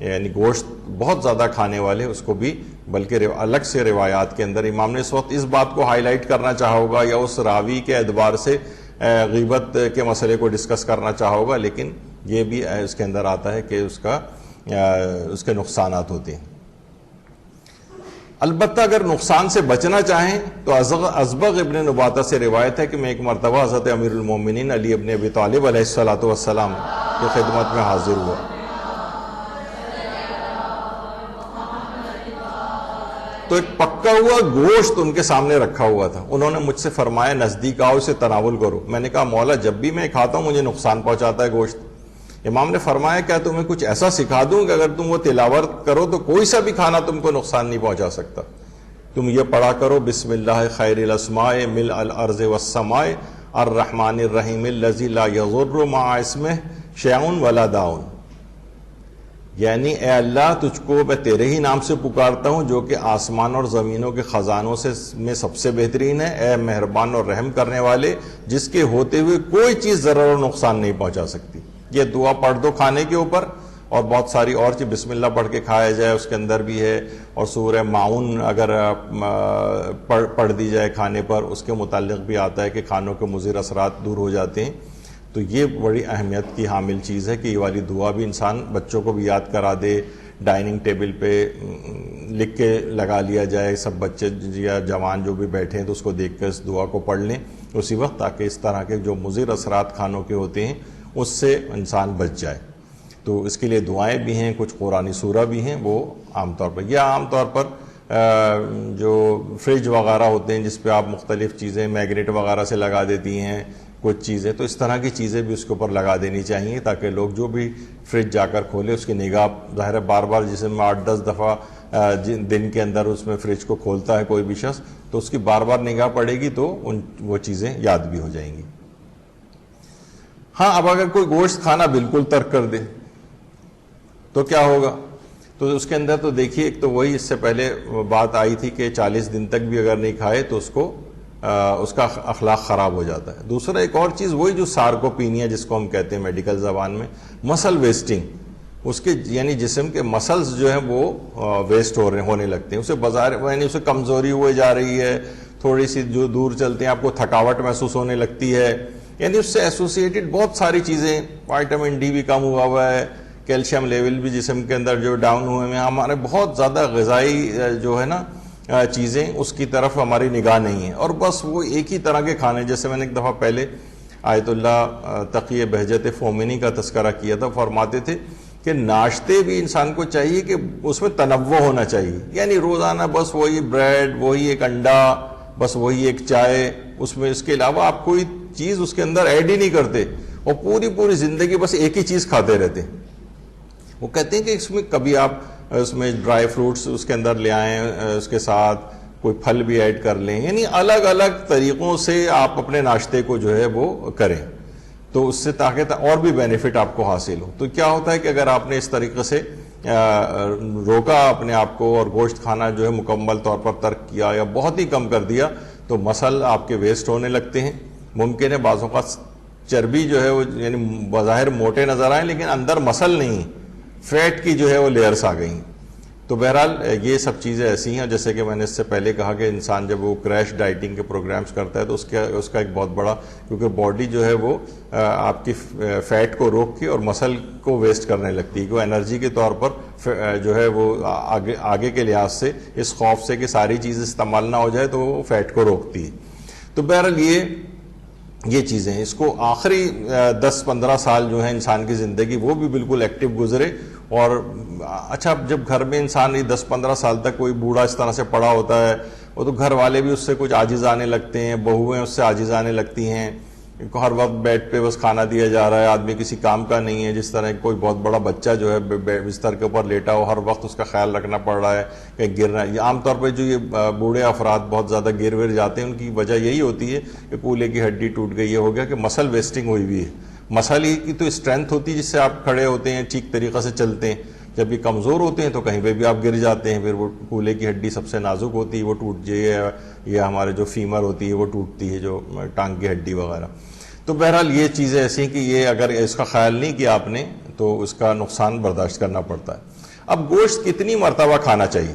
یعنی گوشت بہت زیادہ کھانے والے اس کو بھی بلکہ الگ سے روایات کے اندر امام نے اس وقت اس بات کو ہائی لائٹ کرنا چاہا ہوگا یا اس راوی کے اعتبار سے غیبت کے مسئلے کو ڈسکس کرنا چاہا ہوگا، لیکن یہ بھی اس کے اندر آتا ہے کہ اس کے نقصانات ہوتے ہیں. البتہ اگر نقصان سے بچنا چاہیں تو ازبغ ابن نباتہ سے روایت ہے کہ میں ایک مرتبہ حضرت امیر المومنین علی ابن ابی طالب علیہ الصلوۃ والسلام کی خدمت میں حاضر ہوا. تو ایک پکا ہوا گوشت ان کے سامنے رکھا ہوا تھا. انہوں نے مجھ سے فرمایا نزدیک آؤ اسے تناول کرو. میں نے کہا مولا جب بھی میں کھاتا ہوں مجھے نقصان پہنچاتا ہے گوشت. امام نے فرمایا کیا تمہیں کچھ ایسا سکھا دوں کہ اگر تم وہ تلاوت کرو تو کوئی سا بھی کھانا تم کو نقصان نہیں پہنچا سکتا. تم یہ پڑھا کرو بسم اللہ خیر الاسماء ملء الارض والسماء الرحمن الرحیم الذی لا یضر مع اسمہ شیء ولا داء. یعنی اے اللہ تجھ کو میں تیرے ہی نام سے پکارتا ہوں جو کہ آسمان اور زمینوں کے خزانوں میں سب سے بہترین ہے. اے مہربان اور رحم کرنے والے جس کے ہوتے ہوئے کوئی چیز ضرر اور نقصان نہیں پہنچا سکتی. یہ دعا پڑھ دو کھانے کے اوپر، اور بہت ساری اور چیز بسم اللہ پڑھ کے کھایا جائے اس کے اندر بھی ہے. اور سورہ معون اگر پڑھ دی جائے کھانے پر اس کے متعلق بھی آتا ہے کہ کھانوں کے مضر اثرات دور ہو جاتے ہیں. تو یہ بڑی اہمیت کی حامل چیز ہے کہ یہ والی دعا بھی انسان بچوں کو بھی یاد کرا دے، ڈائننگ ٹیبل پہ لکھ کے لگا لیا جائے، سب بچے یا جوان جو بھی بیٹھے ہیں تو اس کو دیکھ کر اس دعا کو پڑھ لیں اسی وقت، تاکہ اس طرح کے جو مضر اثرات کھانوں کے ہوتے ہیں اس سے انسان بچ جائے. تو اس کے لیے دعائیں بھی ہیں، کچھ قرآنی سورہ بھی ہیں وہ عام طور پر، یا عام طور پر جو فریج وغیرہ ہوتے ہیں جس پہ آپ مختلف چیزیں میگنیٹ وغیرہ سے لگا دیتی ہیں کچھ چیزیں، تو اس طرح کی چیزیں بھی اس کے اوپر لگا دینی چاہیے تاکہ لوگ جو بھی فریج جا کر کھولے اس کی نگاہ ظاہر ہے بار بار جسے میں 8-10 دفعہ دن کے اندر اس میں فریج کو کھولتا ہے کوئی بھی شخص، تو اس کی بار بار نگاہ پڑے گی تو وہ چیزیں یاد بھی ہو جائیں گی. ہاں اب اگر کوئی گوشت کھانا بالکل ترک کر دے تو کیا ہوگا؟ تو اس کے اندر تو دیکھیے ایک تو وہی اس سے پہلے بات آئی تھی کہ 40 دن تک بھی اگر نہیں کھائے تو اس کا اخلاق خراب ہو جاتا ہے. دوسرا ایک اور چیز وہی جو سارکوپینیا جس کو ہم کہتے ہیں میڈیکل زبان میں، مسل ویسٹنگ، اس کے یعنی جسم کے مسلز جو ہیں وہ ویسٹ ہونے لگتے ہیں، اسے یعنی اسے کمزوری ہوئے جا رہی ہے، تھوڑی سی جو دور چلتے ہیں آپ کو تھکاوٹ محسوس ہونے لگتی ہے. یعنی اس سے ایسوسیٹڈ بہت ساری چیزیں، وائٹامن ڈی بھی کم ہوا ہے، کیلشیم لیول بھی جسم کے اندر جو ڈاؤن ہوئے ہیں، ہمارے بہت زیادہ غذائی جو ہے نا چیزیں اس کی طرف ہماری نگاہ نہیں ہے، اور بس وہ ایک ہی طرح کے کھانے، جیسے میں نے ایک دفعہ پہلے آیت اللہ تقی بہجت فومینی کا تذکرہ کیا تھا، فرماتے تھے کہ ناشتے بھی انسان کو چاہیے کہ اس میں تنوع ہونا چاہیے، یعنی روزانہ بس وہی بریڈ، وہی ایک انڈا، بس وہی ایک چائے، اس میں اس کے علاوہ آپ کوئی چیز اس کے اندر ایڈ ہی نہیں کرتے، اور پوری زندگی بس ایک ہی چیز کھاتے رہتے۔ وہ کہتے ہیں کہ اس میں کبھی آپ اس میں ڈرائی فروٹس اس کے اندر لے آئیں، اس کے ساتھ کوئی پھل بھی ایڈ کر لیں، یعنی الگ الگ طریقوں سے آپ اپنے ناشتے کو جو ہے وہ کریں، تو اس سے تاکہ اور بھی بینیفٹ آپ کو حاصل ہو۔ تو کیا ہوتا ہے کہ اگر آپ نے اس طریقے سے روکا اپنے آپ کو اور گوشت کھانا جو ہے مکمل طور پر ترک کیا یا بہت ہی کم کر دیا، تو مسل آپ کے ویسٹ ہونے لگتے ہیں۔ ممکن ہے بعض اوقات چربی جو ہے وہ یعنی بظاہر موٹے نظر آئیں لیکن اندر مسل نہیں، فیٹ کی جو ہے وہ لیئرز آ گئی۔ تو بہرحال یہ سب چیزیں ایسی ہیں، جیسے کہ میں نے اس سے پہلے کہا کہ انسان جب وہ کریش ڈائٹنگ کے پروگرامز کرتا ہے تو اس کا ایک بہت بڑا، کیونکہ باڈی جو ہے وہ آپ کی فیٹ کو روک کے اور مسل کو ویسٹ کرنے لگتی ہے، کہ وہ انرجی کے طور پر جو ہے وہ آگے کے لحاظ سے اس خوف سے کہ ساری چیز استعمال نہ ہو جائے تو وہ فیٹ کو روکتی ہے۔ تو بہرحال یہ چیزیں ہیں، اس کو آخری 10-15 سال جو ہے انسان کی زندگی وہ بھی بالکل ایکٹیو گزرے۔ اور اچھا، جب گھر میں انسان 10-15 سال تک کوئی بوڑھا اس طرح سے پڑا ہوتا ہے، وہ تو گھر والے بھی اس سے کچھ عاجز آنے لگتے ہیں، بہویں اس سے عاجز آنے لگتی ہیں، ہر وقت بیڈ پہ بس کھانا دیا جا رہا ہے، آدمی کسی کام کا نہیں ہے۔ جس طرح کوئی بہت بڑا بچہ جو ہے بستر کے اوپر لیٹا ہو، ہر وقت اس کا خیال رکھنا پڑ رہا ہے کہ گرنا۔ یہ عام طور پہ جو یہ بوڑھے افراد بہت زیادہ گر ور جاتے ہیں، ان کی وجہ یہی ہوتی ہے کہ کولے کی ہڈی ٹوٹ گئی، یہ ہو گیا کہ مسل ویسٹنگ ہوئی ہوئی ہے۔ مسل ہی کی تو اسٹرینتھ ہوتی ہے جس سے آپ کھڑے ہوتے ہیں، ٹھیک طریقے سے چلتے ہیں۔ جب یہ کمزور ہوتے ہیں تو کہیں پہ بھی آپ گر جاتے ہیں، پھر وہ کولے کی ہڈی سب سے نازک ہوتی ہے، وہ ٹوٹ جائے، یا ہمارے جو فیمر ہوتی ہے وہ ٹوٹتی ہے، جو ٹانگ کی ہڈی وغیرہ۔ تو بہرحال یہ چیزیں ایسی ہیں کہ یہ اگر اس کا خیال نہیں کیا آپ نے تو اس کا نقصان برداشت کرنا پڑتا ہے۔ اب گوشت کتنی مرتبہ کھانا چاہیے،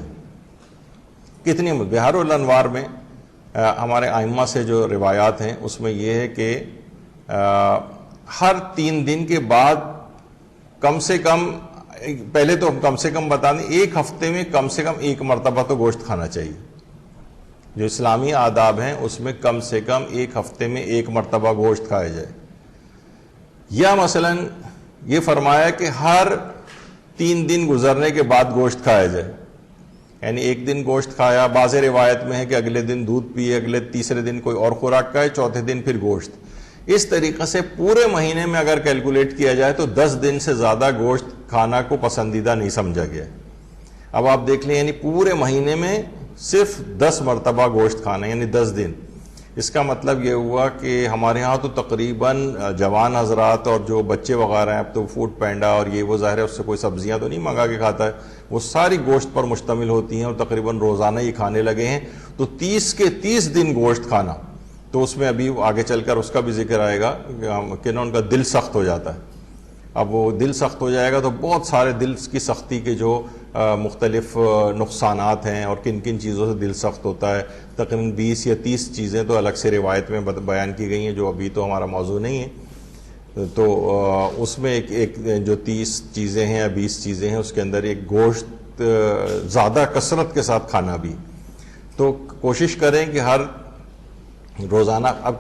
کتنی؟ بہار الانوار میں ہمارے ائمہ سے جو روایات ہیں اس میں یہ ہے کہ ہر 3 دن کے بعد کم سے کم، پہلے تو ہم کم سے کم بتا دیں، ایک ہفتے میں کم سے کم 1 مرتبہ تو گوشت کھانا چاہیے۔ جو اسلامی آداب ہیں اس میں کم سے کم 1 ہفتے میں 1 مرتبہ گوشت کھایا جائے، یا مثلا یہ فرمایا کہ ہر 3 دن گزرنے کے بعد گوشت کھایا جائے، یعنی ایک دن گوشت کھایا، بعض روایت میں ہے کہ اگلے دن دودھ پیے، اگلے تیسرے دن کوئی اور خوراک کھائے، چوتھے دن پھر گوشت۔ اس طریقے سے پورے مہینے میں اگر کیلکولیٹ کیا جائے تو 10 دن سے زیادہ گوشت کھانا کو پسندیدہ نہیں سمجھا گیا۔ اب آپ دیکھ لیں، یعنی پورے مہینے میں صرف 10 مرتبہ گوشت کھانا، یعنی 10 دن۔ اس کا مطلب یہ ہوا کہ ہمارے ہاں تو تقریباً جوان حضرات اور جو بچے وغیرہ ہیں، اب تو فوڈ پینڈا اور یہ وہ ظاہر ہے اس سے کوئی سبزیاں تو نہیں منگا کے کھاتا ہے، وہ ساری گوشت پر مشتمل ہوتی ہیں اور تقریباً روزانہ ہی کھانے لگے ہیں۔ تو 30 کے 30 دن گوشت کھانا، تو اس میں ابھی آگے چل کر اس کا بھی ذکر آئے گا کہ ان کا دل سخت ہو جاتا ہے۔ اب وہ دل سخت ہو جائے گا تو بہت سارے دل کی سختی کے جو مختلف نقصانات ہیں اور کن کن چیزوں سے دل سخت ہوتا ہے، تقریباً 20 یا 30 چیزیں تو الگ سے روایت میں بیان کی گئی ہیں جو ابھی تو ہمارا موضوع نہیں ہے۔ تو اس میں ایک جو 30 چیزیں ہیں یا 20 چیزیں ہیں، اس کے اندر ایک گوشت زیادہ کثرت کے ساتھ کھانا بھی۔ تو کوشش کریں کہ ہر روزانہ، اب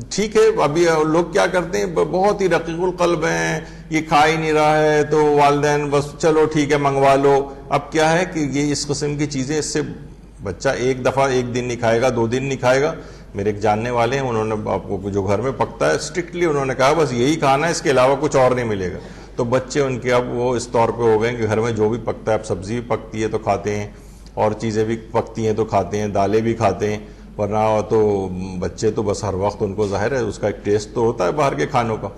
ٹھیک ہے ابھی لوگ کیا کرتے ہیں، بہت ہی رقیق القلب ہیں، یہ کھا ہی نہیں رہا ہے تو والدین بس چلو ٹھیک ہے منگوا لو۔ اب کیا ہے کہ یہ اس قسم کی چیزیں، اس سے بچہ ایک دفعہ 1 دن نہیں کھائے گا، 2 دن نہیں کھائے گا۔ میرے ایک جاننے والے ہیں، انہوں نے آپ کو جو گھر میں پکتا ہے اسٹرکٹلی انہوں نے کہا بس یہی کھانا ہے، اس کے علاوہ کچھ اور نہیں ملے گا۔ تو بچے ان کے اب وہ اس طور پہ ہو گئے کہ گھر میں جو بھی پکتا ہے، اب سبزی بھی پکتی ہے تو کھاتے ہیں، اور چیزیں بھی پکتی ہیں تو کھاتے ہیں، دالیں بھی کھاتے ہیں، ورنہ تو بچے تو بس ہر وقت ان کو ظاہر ہے اس کا ایک ٹیسٹ تو ہوتا ہے باہر کے کھانوں کا۔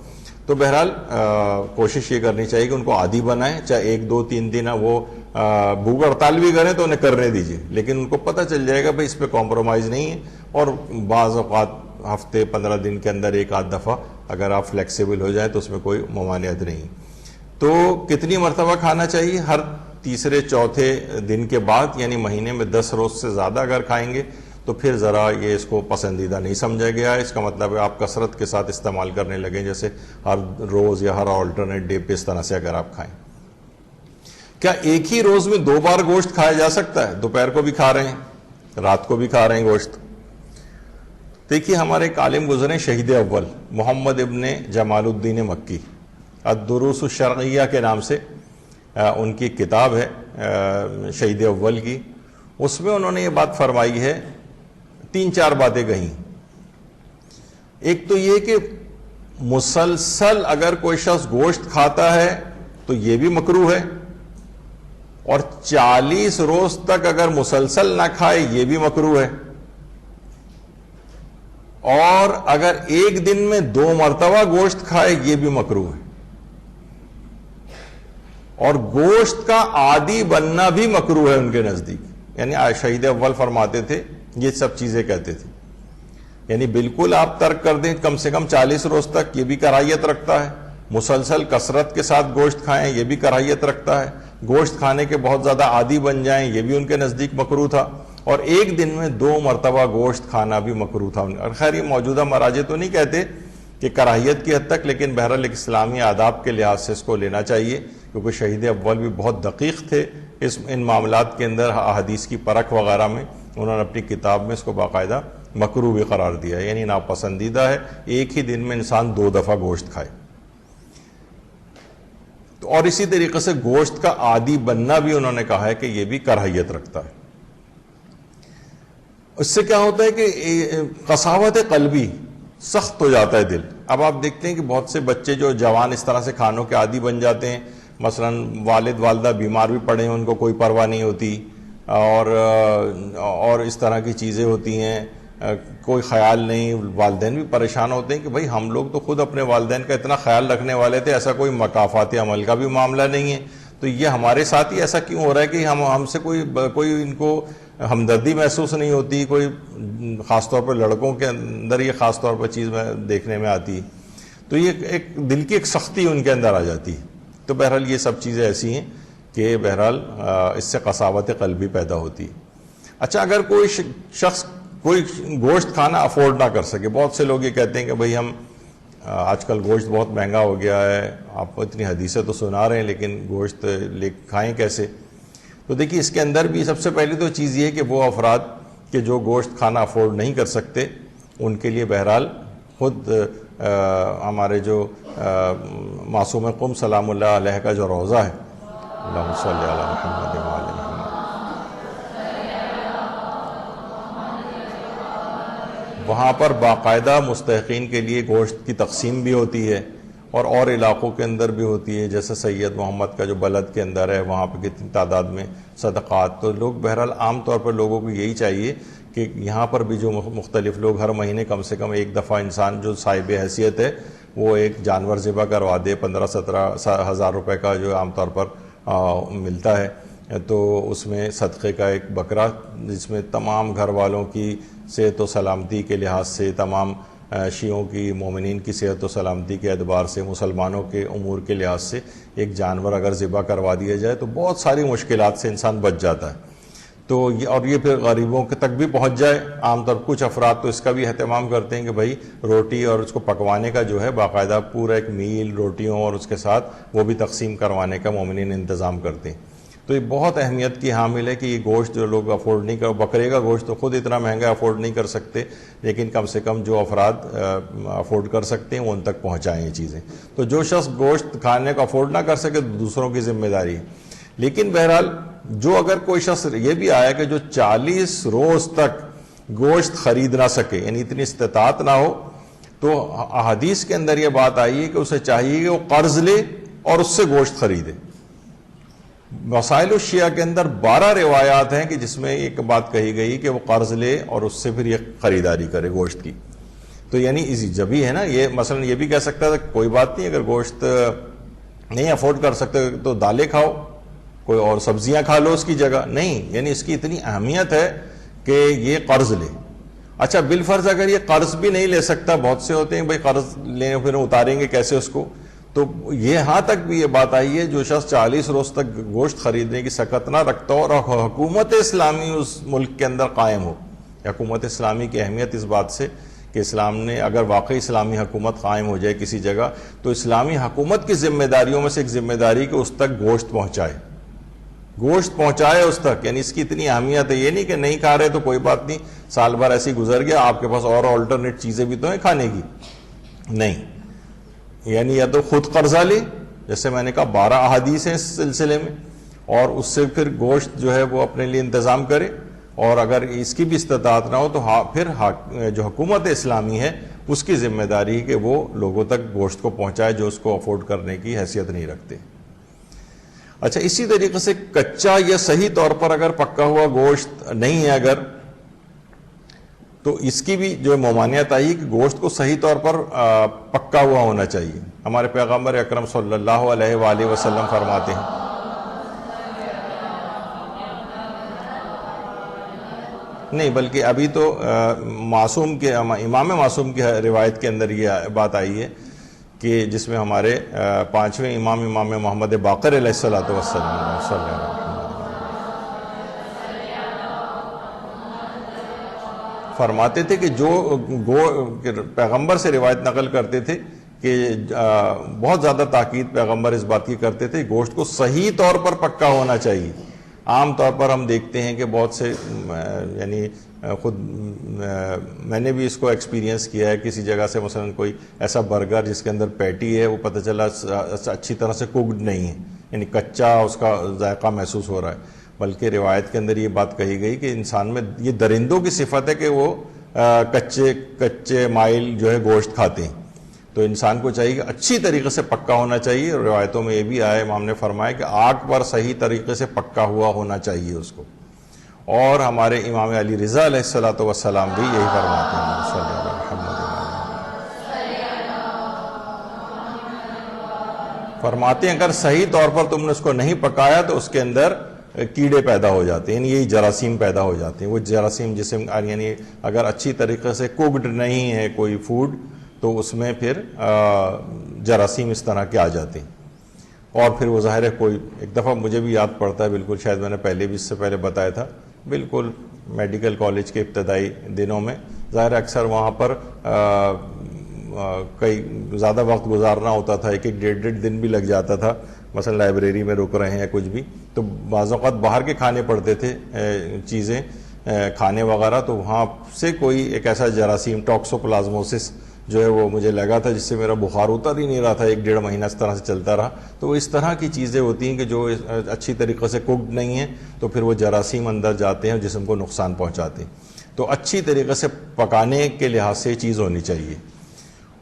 تو بہرحال کوشش یہ کرنی چاہیے کہ ان کو عادی بنائیں، چاہے 1 2 3 دن وہ بھوک ہڑتال بھی کریں تو انہیں کرنے دیجیے، لیکن ان کو پتہ چل جائے گا بھائی اس پہ کمپرومائز نہیں ہے، اور بعض اوقات ہفتے 15 دن کے اندر 1 آدھ دفعہ اگر آپ فلیکسیبل ہو جائیں تو اس میں کوئی ممانعت نہیں۔ تو کتنی مرتبہ کھانا چاہیے؟ ہر تیسرے چوتھے دن کے بعد، یعنی مہینے میں 10 روز سے زیادہ اگر کھائیں گے تو پھر ذرا یہ اس کو پسندیدہ نہیں سمجھا گیا ہے۔ اس کا مطلب ہے آپ کثرت کے ساتھ استعمال کرنے لگیں، جیسے ہر روز یا ہر آلٹرنیٹ ڈے پہ اس طرح سے اگر آپ کھائیں۔ کیا ایک ہی روز میں 2 بار گوشت کھایا جا سکتا ہے؟ دوپہر کو بھی کھا رہے ہیں رات کو بھی کھا رہے ہیں گوشت. دیکھیے ہمارے ایک عالم گزرے شہید اول محمد ابن جمال الدین مکی، الدروس الشرعیہ کے نام سے ان کی کتاب ہے شہید اول کی. اس میں انہوں نے یہ بات فرمائی ہے، 3-4 باتیں کہیں. ایک تو یہ کہ مسلسل اگر کوئی شخص گوشت کھاتا ہے تو یہ بھی مکروہ ہے، اور 40 روز تک اگر مسلسل نہ کھائے یہ بھی مکروہ ہے، اور اگر ایک دن میں 2 مرتبہ گوشت کھائے یہ بھی مکروہ ہے، اور گوشت کا عادی بننا بھی مکروہ ہے ان کے نزدیک. یعنی شہید اول فرماتے تھے یہ سب چیزیں کہتے تھے، یعنی بالکل آپ ترک کر دیں کم سے کم 40 روز تک، یہ بھی کراہیت رکھتا ہے. مسلسل کثرت کے ساتھ گوشت کھائیں یہ بھی کراہیت رکھتا ہے. گوشت کھانے کے بہت زیادہ عادی بن جائیں یہ بھی ان کے نزدیک مکروہ تھا، اور ایک دن میں 2 مرتبہ گوشت کھانا بھی مکروہ تھا. اور خیر یہ موجودہ مراجع تو نہیں کہتے کہ کراہیت کی حد تک، لیکن بہرحال ایک اسلامی آداب کے لحاظ سے اس کو لینا چاہیے، کیونکہ شہید اول بھی بہت دقیق تھے ان معاملات کے اندر، احادیث کی پرکھ وغیرہ میں. انہوں نے اپنی کتاب میں اس کو باقاعدہ مکروہ بھی قرار دیا، یعنی ناپسندیدہ ہے ایک ہی دن میں انسان 2 دفعہ گوشت کھائے. اور اسی طریقے سے گوشت کا عادی بننا بھی انہوں نے کہا ہے کہ یہ بھی کراہیت رکھتا ہے. اس سے کیا ہوتا ہے کہ قساوت قلبی، سخت ہو جاتا ہے دل. اب آپ دیکھتے ہیں کہ بہت سے بچے جو جوان اس طرح سے کھانوں کے عادی بن جاتے ہیں، مثلا والد والدہ بیمار بھی پڑے ہیں ان کو کوئی پرواہ نہیں ہوتی، اور اس طرح کی چیزیں ہوتی ہیں، کوئی خیال نہیں. والدین بھی پریشان ہوتے ہیں کہ بھئی ہم لوگ تو خود اپنے والدین کا اتنا خیال رکھنے والے تھے، ایسا کوئی مکافات عمل کا بھی معاملہ نہیں ہے، تو یہ ہمارے ساتھ ہی ایسا کیوں ہو رہا ہے کہ ہم سے کوئی ان کو ہمدردی محسوس نہیں ہوتی. کوئی خاص طور پر لڑکوں کے اندر یہ خاص طور پر چیز دیکھنے میں آتی ہے، تو یہ ایک دل کی ایک سختی ان کے اندر آ جاتی ہے. تو بہرحال یہ سب چیزیں ایسی ہیں کہ بہرحال اس سے قساوت قلبی پیدا ہوتی ہے. اچھا اگر کوئی شخص کوئی گوشت کھانا افورڈ نہ کر سکے، بہت سے لوگ یہ کہتے ہیں کہ بھئی ہم آج کل گوشت بہت مہنگا ہو گیا ہے، آپ کو اتنی حدیثیں تو سنا رہے ہیں لیکن گوشت کھائیں کیسے؟ تو دیکھیے اس کے اندر بھی سب سے پہلی تو چیز یہ ہے کہ وہ افراد کہ جو گوشت کھانا افورڈ نہیں کر سکتے ان کے لیے بہرحال خود ہمارے جو معصوم قم سلام اللہ علیہ کا جو روضہ ہے، اللہم صلی علی محمد وعلی محمد، وہاں پر باقاعدہ مستحقین کے لیے گوشت کی تقسیم بھی ہوتی ہے، اور علاقوں کے اندر بھی ہوتی ہے، جیسے سید محمد کا جو بلد کے اندر ہے وہاں پہ کتنی تعداد میں صدقات. تو لوگ بہرحال عام طور پر لوگوں کو یہی چاہیے کہ یہاں پر بھی جو مختلف لوگ ہر مہینے کم سے کم ایک دفعہ انسان جو صاحب حیثیت ہے وہ ایک جانور ذبح کروا دے. 15-17 ہزار روپے کا جو عام طور پر ملتا ہے، تو اس میں صدقے کا ایک بکرا جس میں تمام گھر والوں کی صحت و سلامتی کے لحاظ سے، تمام شیعوں کی مومنین کی صحت و سلامتی کے اعتبار سے، مسلمانوں کے امور کے لحاظ سے ایک جانور اگر ذبح کروا دیا جائے تو بہت ساری مشکلات سے انسان بچ جاتا ہے. تو اور یہ پھر غریبوں کے تک بھی پہنچ جائے. عام طور پر کچھ افراد تو اس کا بھی اہتمام کرتے ہیں کہ بھائی روٹی اور اس کو پکوانے کا جو ہے باقاعدہ پورا ایک میل روٹیوں اور اس کے ساتھ وہ بھی تقسیم کروانے کا مومنین انتظام کرتے ہیں. تو یہ بہت اہمیت کی حامل ہے کہ یہ گوشت جو لوگ افورڈ نہیں کر، بکرے کا گوشت تو خود اتنا مہنگا افورڈ نہیں کر سکتے، لیکن کم سے کم جو افراد افورڈ کر سکتے ہیں وہ ان تک پہنچائیں یہ چیزیں. تو جو شخص گوشت کھانے کو افورڈ نہ کر سکے تو دوسروں کی ذمہ داری ہے. لیکن بہرحال جو اگر کوئی شخص یہ بھی آیا کہ جو 40 روز تک گوشت خرید نہ سکے، یعنی اتنی استطاعت نہ ہو، تو احادیث کے اندر یہ بات آئی ہے کہ اسے چاہیے کہ وہ قرض لے اور اس سے گوشت خریدے. مسائل الشیعہ کے اندر 12 روایات ہیں کہ جس میں ایک بات کہی گئی کہ وہ قرض لے اور اس سے پھر یہ خریداری کرے گوشت کی. تو یعنی جبھی ہے نا، یہ مثلا یہ بھی کہہ سکتا تھا کوئی بات نہیں، اگر گوشت نہیں افورڈ کر سکتے تو دالیں کھاؤ، کوئی اور سبزیاں کھا لو اس کی جگہ. نہیں، یعنی اس کی اتنی اہمیت ہے کہ یہ قرض لے. اچھا بالفرض اگر یہ قرض بھی نہیں لے سکتا، بہت سے ہوتے ہیں بھائی قرض لیں پھر اتاریں گے کیسے اس کو، تو یہاں تک بھی یہ بات آئی ہے جو شخص 40 روز تک گوشت خریدنے کی سکت نہ رکھتا ہو اور حکومت اسلامی اس ملک کے اندر قائم ہو. حکومت اسلامی کی اہمیت اس بات سے کہ اسلام نے اگر واقعی اسلامی حکومت قائم ہو جائے کسی جگہ تو اسلامی حکومت کی ذمہ داریوں میں سے ایک ذمہ داری کہ اس تک گوشت پہنچائے. گوشت پہنچائے اس تک، یعنی اس کی اتنی اہمیت ہے. یہ نہیں کہ نہیں کھا رہے تو کوئی بات نہیں، سال بھر ایسے گزر گیا، آپ کے پاس اور آلٹرنیٹ چیزیں بھی تو ہیں کھانے کی. نہیں، یعنی یا تو خود قرضہ لے، جیسے میں نے کہا 12 احادیث ہیں اس سلسلے میں، اور اس سے پھر گوشت جو ہے وہ اپنے لیے انتظام کرے. اور اگر اس کی بھی استطاعت نہ ہو تو پھر جو حکومت اسلامی ہے اس کی ذمہ داری ہے کہ وہ لوگوں تک گوشت کو پہنچائے جو اس کو افورڈ کرنے کی حیثیت نہیں رکھتے. اچھا، اسی طریقے سے کچا یا صحیح طور پر اگر پکا ہوا گوشت نہیں ہے اگر، تو اس کی بھی جو ممانعت آئی کہ گوشت کو صحیح طور پر پکا ہوا ہونا چاہیے. ہمارے پیغمبر اکرم صلی اللہ علیہ وآلہ وسلم فرماتے ہیں، نہیں بلکہ ابھی تو معصوم کے امام معصوم کی روایت کے اندر یہ بات آئی ہے کہ جس میں ہمارے 5ویں امام محمد باقر علیہ الصلوۃ والسلام صلی اللہ علیہ وسلم فرماتے تھے کہ جو پیغمبر سے روایت نقل کرتے تھے کہ بہت زیادہ تاکید پیغمبر اس بات کی کرتے تھے گوشت کو صحیح طور پر پکا ہونا چاہیے. عام طور پر ہم دیکھتے ہیں کہ بہت سے یعنی خود میں نے بھی اس کو ایکسپیرینس کیا ہے کسی جگہ سے، مثلا کوئی ایسا برگر جس کے اندر پیٹی ہے وہ پتہ چلا اچھی طرح سے کوکڈ نہیں ہے، یعنی کچا اس کا ذائقہ محسوس ہو رہا ہے. بلکہ روایت کے اندر یہ بات کہی گئی کہ انسان میں یہ درندوں کی صفت ہے کہ وہ کچے مائل جو ہے گوشت کھاتے ہیں. تو انسان کو چاہیے کہ اچھی طریقے سے پکا ہونا چاہیے. روایتوں میں یہ بھی آیا، امام نے فرمایا کہ آگ پر صحیح طریقے سے پکا ہوا ہونا چاہیے اس کو. اور ہمارے امام علی رضا علیہ الصلوۃ والسلام بھی یہی فرماتے ہیں صلی اللہ علیہ وسلم. فرماتے ہیں اگر صحیح طور پر تم نے اس کو نہیں پکایا تو اس کے اندر کیڑے پیدا ہو جاتے ہیں، یعنی یہی جراثیم پیدا ہو جاتے ہیں. وہ جراثیم جسم یعنی اگر اچھی طریقے سے کوکڈ نہیں ہے کوئی فوڈ تو اس میں پھر جراثیم اس طرح کے آ جاتے ہیں. اور پھر وہ ظاہر ہے کوئی ایک دفعہ مجھے بھی یاد پڑتا ہے، بالکل شاید میں نے پہلے بھی اس سے پہلے بتایا تھا، بالکل میڈیکل کالج کے ابتدائی دنوں میں ظاہر اکثر وہاں پر کئی زیادہ وقت گزارنا ہوتا تھا، ایک ڈیڑھ دن بھی لگ جاتا تھا. مثلا لائبریری میں رک رہے ہیں کچھ بھی تو بعض اوقات باہر کے کھانے پڑتے تھے چیزیں کھانے وغیرہ، تو وہاں سے کوئی ایک ایسا جراثیم ٹاکسوپلازموسس جو ہے وہ مجھے لگا تھا جس سے میرا بخار اتر ہی نہیں رہا تھا، 1-1.5 مہینہ اس طرح سے چلتا رہا. تو اس طرح کی چیزیں ہوتی ہیں کہ جو اچھی طریقے سے کوکڈ نہیں ہیں تو پھر وہ جراثیم اندر جاتے ہیں جسم کو نقصان پہنچاتے ہیں. تو اچھی طریقے سے پکانے کے لحاظ سے چیز ہونی چاہیے.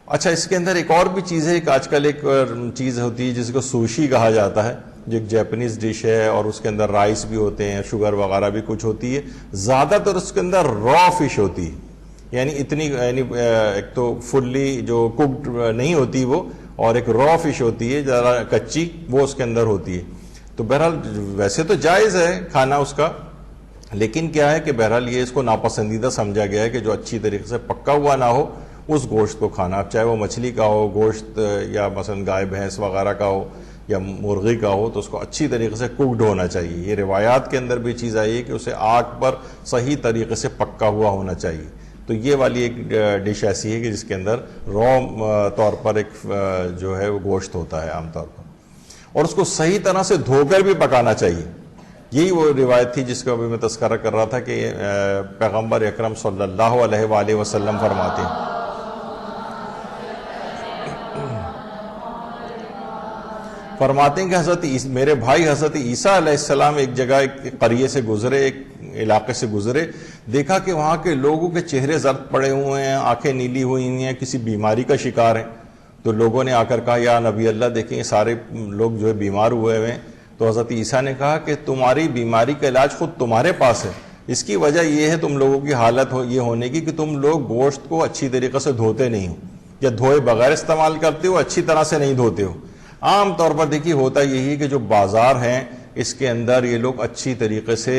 اچھا، اس کے اندر ایک اور بھی چیز ہے کہ آج کل ایک چیز ہوتی ہے جس کو سوشی کہا جاتا ہے، جو ایک جیپنیز ڈش ہے اور اس کے اندر رائس بھی ہوتے ہیں، شوگر وغیرہ بھی کچھ ہوتی ہے. زیادہ تر اس کے اندر را فش ہوتی ہے، یعنی ایک تو فلی جو کوکڈ نہیں ہوتی وہ، اور ایک را فش ہوتی ہے ذرا کچی، وہ اس کے اندر ہوتی ہے. تو بہرحال ویسے تو جائز ہے کھانا اس کا، لیکن کیا ہے کہ بہرحال یہ اس کو ناپسندیدہ سمجھا گیا ہے کہ جو اچھی طریقے سے پکا ہوا نہ ہو اس گوشت کو کھانا، اب چاہے وہ مچھلی کا ہو گوشت یا مثلا گائے بھینس وغیرہ کا ہو یا مرغی کا ہو، تو اس کو اچھی طریقے سے کوکڈ ہونا چاہیے. یہ روایات کے اندر بھی چیز آئی ہے کہ اسے آگ پر صحیح طریقے سے پکا ہوا ہونا چاہیے. تو یہ والی ایک ڈش ایسی ہے کہ جس کے اندر را طور پر ایک جو ہے وہ گوشت ہوتا ہے عام طور پر، اور اس کو صحیح طرح سے دھو کر بھی پکانا چاہیے. یہی وہ روایت تھی جس کو ابھی میں تذکرہ کر رہا تھا کہ پیغمبر اکرم صلی اللہ علیہ وآلہ وسلم فرماتے ہیں کہ حضرت میرے بھائی حضرت عیسیٰ علیہ السلام ایک جگہ ایک قریے سے گزرے، ایک علاقے سے گزرے، دیکھا کہ وہاں کے لوگوں کے چہرے زرد پڑے ہوئے ہیں، آنکھیں نیلی ہوئی ہیں، کسی بیماری کا شکار ہیں. تو لوگوں نے آ کر کہا یا نبی اللہ دیکھیں سارے لوگ جو ہے بیمار ہوئے ہوئے ہیں. تو حضرت عیسیٰ نے کہا کہ تمہاری بیماری کا علاج خود تمہارے پاس ہے، اس کی وجہ یہ ہے تم لوگوں کی حالت یہ ہونے کی کہ تم لوگ گوشت کو اچھی طریقے سے دھوتے نہیں ہو، یا دھوئے بغیر استعمال کرتے ہو، اچھی طرح سے نہیں دھوتے ہو. عام طور پر دیکھیے ہوتا یہی کہ جو بازار ہیں اس کے اندر یہ لوگ اچھی طریقے سے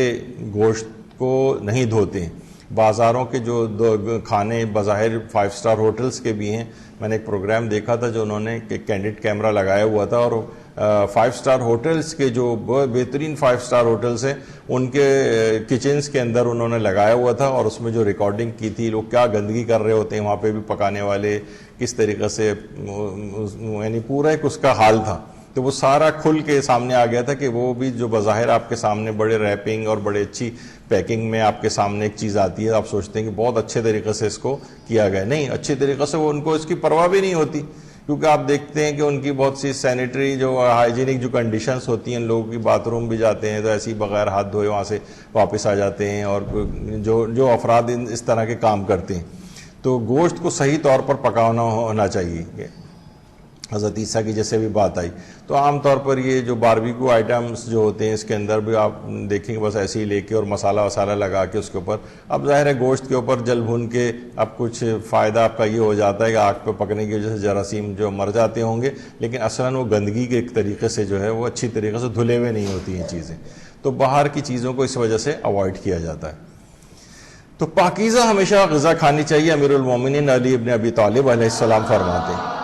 گوشت کو نہیں دھوتے ہیں. بازاروں کے جو کھانے بظاہر 5 اسٹار ہوٹلز کے بھی ہیں، میں نے ایک پروگرام دیکھا تھا جو انہوں نے کینڈیڈ کیمرہ لگایا ہوا تھا، اور 5 اسٹار ہوٹلز کے جو بہترین 5 اسٹار ہوٹلز ہیں ان کے کچنز کے اندر انہوں نے لگایا ہوا تھا، اور اس میں جو ریکارڈنگ کی تھی لوگ کیا گندگی کر رہے ہوتے ہیں وہاں پہ بھی پکانے والے، کس طریقے سے، یعنی پورا ایک اس کا حال تھا. تو وہ سارا کھل کے سامنے آ گیا تھا کہ وہ بھی جو بظاہر آپ کے سامنے بڑے ریپنگ اور بڑے اچھی پیکنگ میں آپ کے سامنے ایک چیز آتی ہے، آپ سوچتے ہیں کہ بہت اچھے طریقے سے اس کو کیا گیا، نہیں، اچھے طریقے سے وہ ان کو اس کی پرواہ بھی نہیں ہوتی، کیونکہ آپ دیکھتے ہیں کہ ان کی بہت سی سینیٹری جو ہائیجینک جو کنڈیشنز ہوتی ہیں، لوگوں کی باتھ روم بھی جاتے ہیں تو ایسے ہی بغیر ہاتھ دھوئے وہاں سے واپس آ جاتے ہیں، اور جو افراد اس طرح کے کام کرتے ہیں، تو گوشت کو صحیح طور پر پکانا ہونا چاہیے۔ حضرت عیسیٰ کی جیسے بھی بات آئی، تو عام طور پر یہ جو باربیکیو آئٹمس جو ہوتے ہیں اس کے اندر بھی آپ دیکھیں گے بس ایسے ہی لے کے اور مسالہ وسالہ لگا کے اس کے اوپر، اب ظاہر ہے گوشت کے اوپر جل بھون کے اب کچھ فائدہ آپ کا یہ ہو جاتا ہے کہ آگ پہ پکنے کی وجہ سے جراثیم جو مر جاتے ہوں گے، لیکن اصلاً وہ گندگی کے ایک طریقے سے جو ہے وہ اچھی طریقے سے دھلے ہوئے نہیں ہوتی ہیں چیزیں، تو باہر کی چیزوں کو اس وجہ سے اوائڈ کیا جاتا ہے۔ تو پاکیزہ ہمیشہ غذا کھانی چاہیے۔ امیر المومنین علی ابن ابی طالب علیہ السلام فرماتے ہیں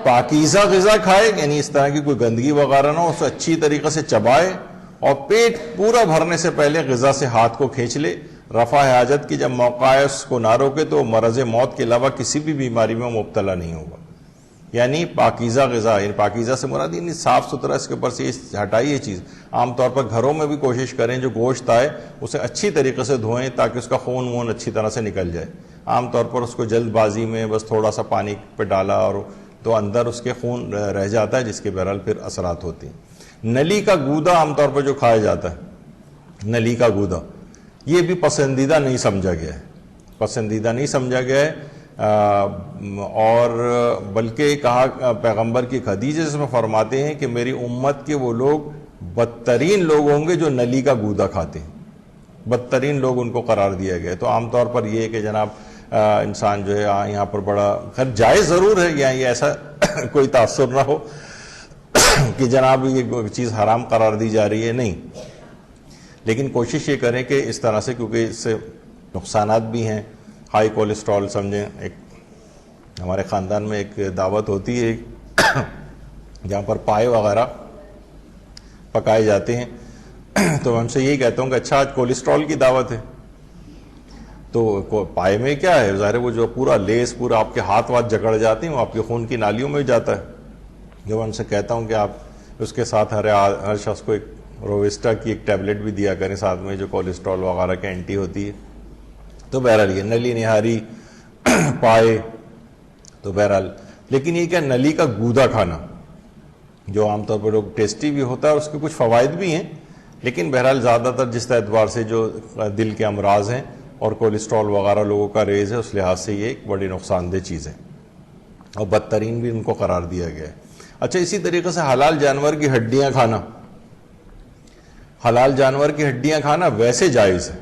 پاکیزہ غذا کھائے، یعنی اس طرح کی کوئی گندگی وغیرہ نہ ہو، اسے اچھی طریقے سے چبائے اور پیٹ پورا بھرنے سے پہلے غذا سے ہاتھ کو کھینچ لے۔ رفع حاجت کی جب موقع ہے اس کو نہ روکے تو مرض موت کے علاوہ کسی بھی بیماری میں مبتلا نہیں ہوگا۔ یعنی پاکیزہ غذا، یعنی پاکیزہ سے مراد یعنی صاف ستھرا، اس کے اوپر سے ہٹائی یہ چیز۔ عام طور پر گھروں میں بھی کوشش کریں جو گوشت آئے اسے اچھی طریقے سے دھوئیں تاکہ اس کا خون وون اچھی طرح سے نکل جائے۔ عام طور پر اس کو جلد بازی میں بس تھوڑا سا پانی پہ ڈالا اور تو اندر اس کے خون رہ جاتا ہے، جس کے بہرحال پھر اثرات ہوتے ہیں۔ نلی کا گودا عام طور پر جو کھایا جاتا ہے، نلی کا گودا، یہ بھی پسندیدہ نہیں سمجھا گیا ہے، پسندیدہ نہیں سمجھا گیا ہے، اور بلکہ کہا پیغمبر کی حدیث جس میں فرماتے ہیں کہ میری امت کے وہ لوگ بدترین لوگ ہوں گے جو نلی کا گودا کھاتے ہیں، بدترین لوگ ان کو قرار دیا گیا۔ تو عام طور پر یہ کہ جناب انسان جو ہے یہاں پر بڑا خیر جائز ضرور ہے، یا یہ ایسا کوئی تاثر نہ ہو کہ جناب یہ چیز حرام قرار دی جا رہی ہے، نہیں، لیکن کوشش یہ کریں کہ اس طرح سے، کیونکہ اس سے نقصانات بھی ہیں۔ ہائی کولیسٹرول سمجھیں، ایک ہمارے خاندان میں ایک دعوت ہوتی ہے جہاں پر پائے وغیرہ پکائے جاتے ہیں، تو میں ہم سے یہی کہتا ہوں کہ اچھا آج کولیسٹرول کی دعوت ہے، تو پائے میں کیا ہے، ظاہر وہ جو پورا لیس پورا آپ کے ہاتھ واتھ جکڑ جاتے ہیں وہ آپ کے خون کی نالیوں میں جاتا ہے۔ جو میں ان سے کہتا ہوں کہ آپ اس کے ساتھ ہر شخص کو ایک روویسٹا کی ایک ٹیبلٹ بھی دیا کریں ساتھ میں، جو کولیسٹرول وغیرہ کے اینٹی ہوتی ہے۔ تو بہرحال یہ نلی نہاری پائے، تو بہرحال لیکن یہ کیا نلی کا گودا کھانا جو عام طور پر لوگ ٹیسٹی بھی ہوتا ہے، اس کے کچھ فوائد بھی ہیں، لیکن بہرحال زیادہ تر جس اعتبار سے جو دل کے امراض ہیں اور کولیسٹرول وغیرہ لوگوں کا ریز ہے، اس لحاظ سے یہ ایک بڑی نقصان دہ چیز ہے اور بدترین بھی ان کو قرار دیا گیا ہے۔ اچھا، اسی طریقے سے حلال جانور کی ہڈیاں کھانا، حلال جانور کی ہڈیاں کھانا ویسے جائز ہے،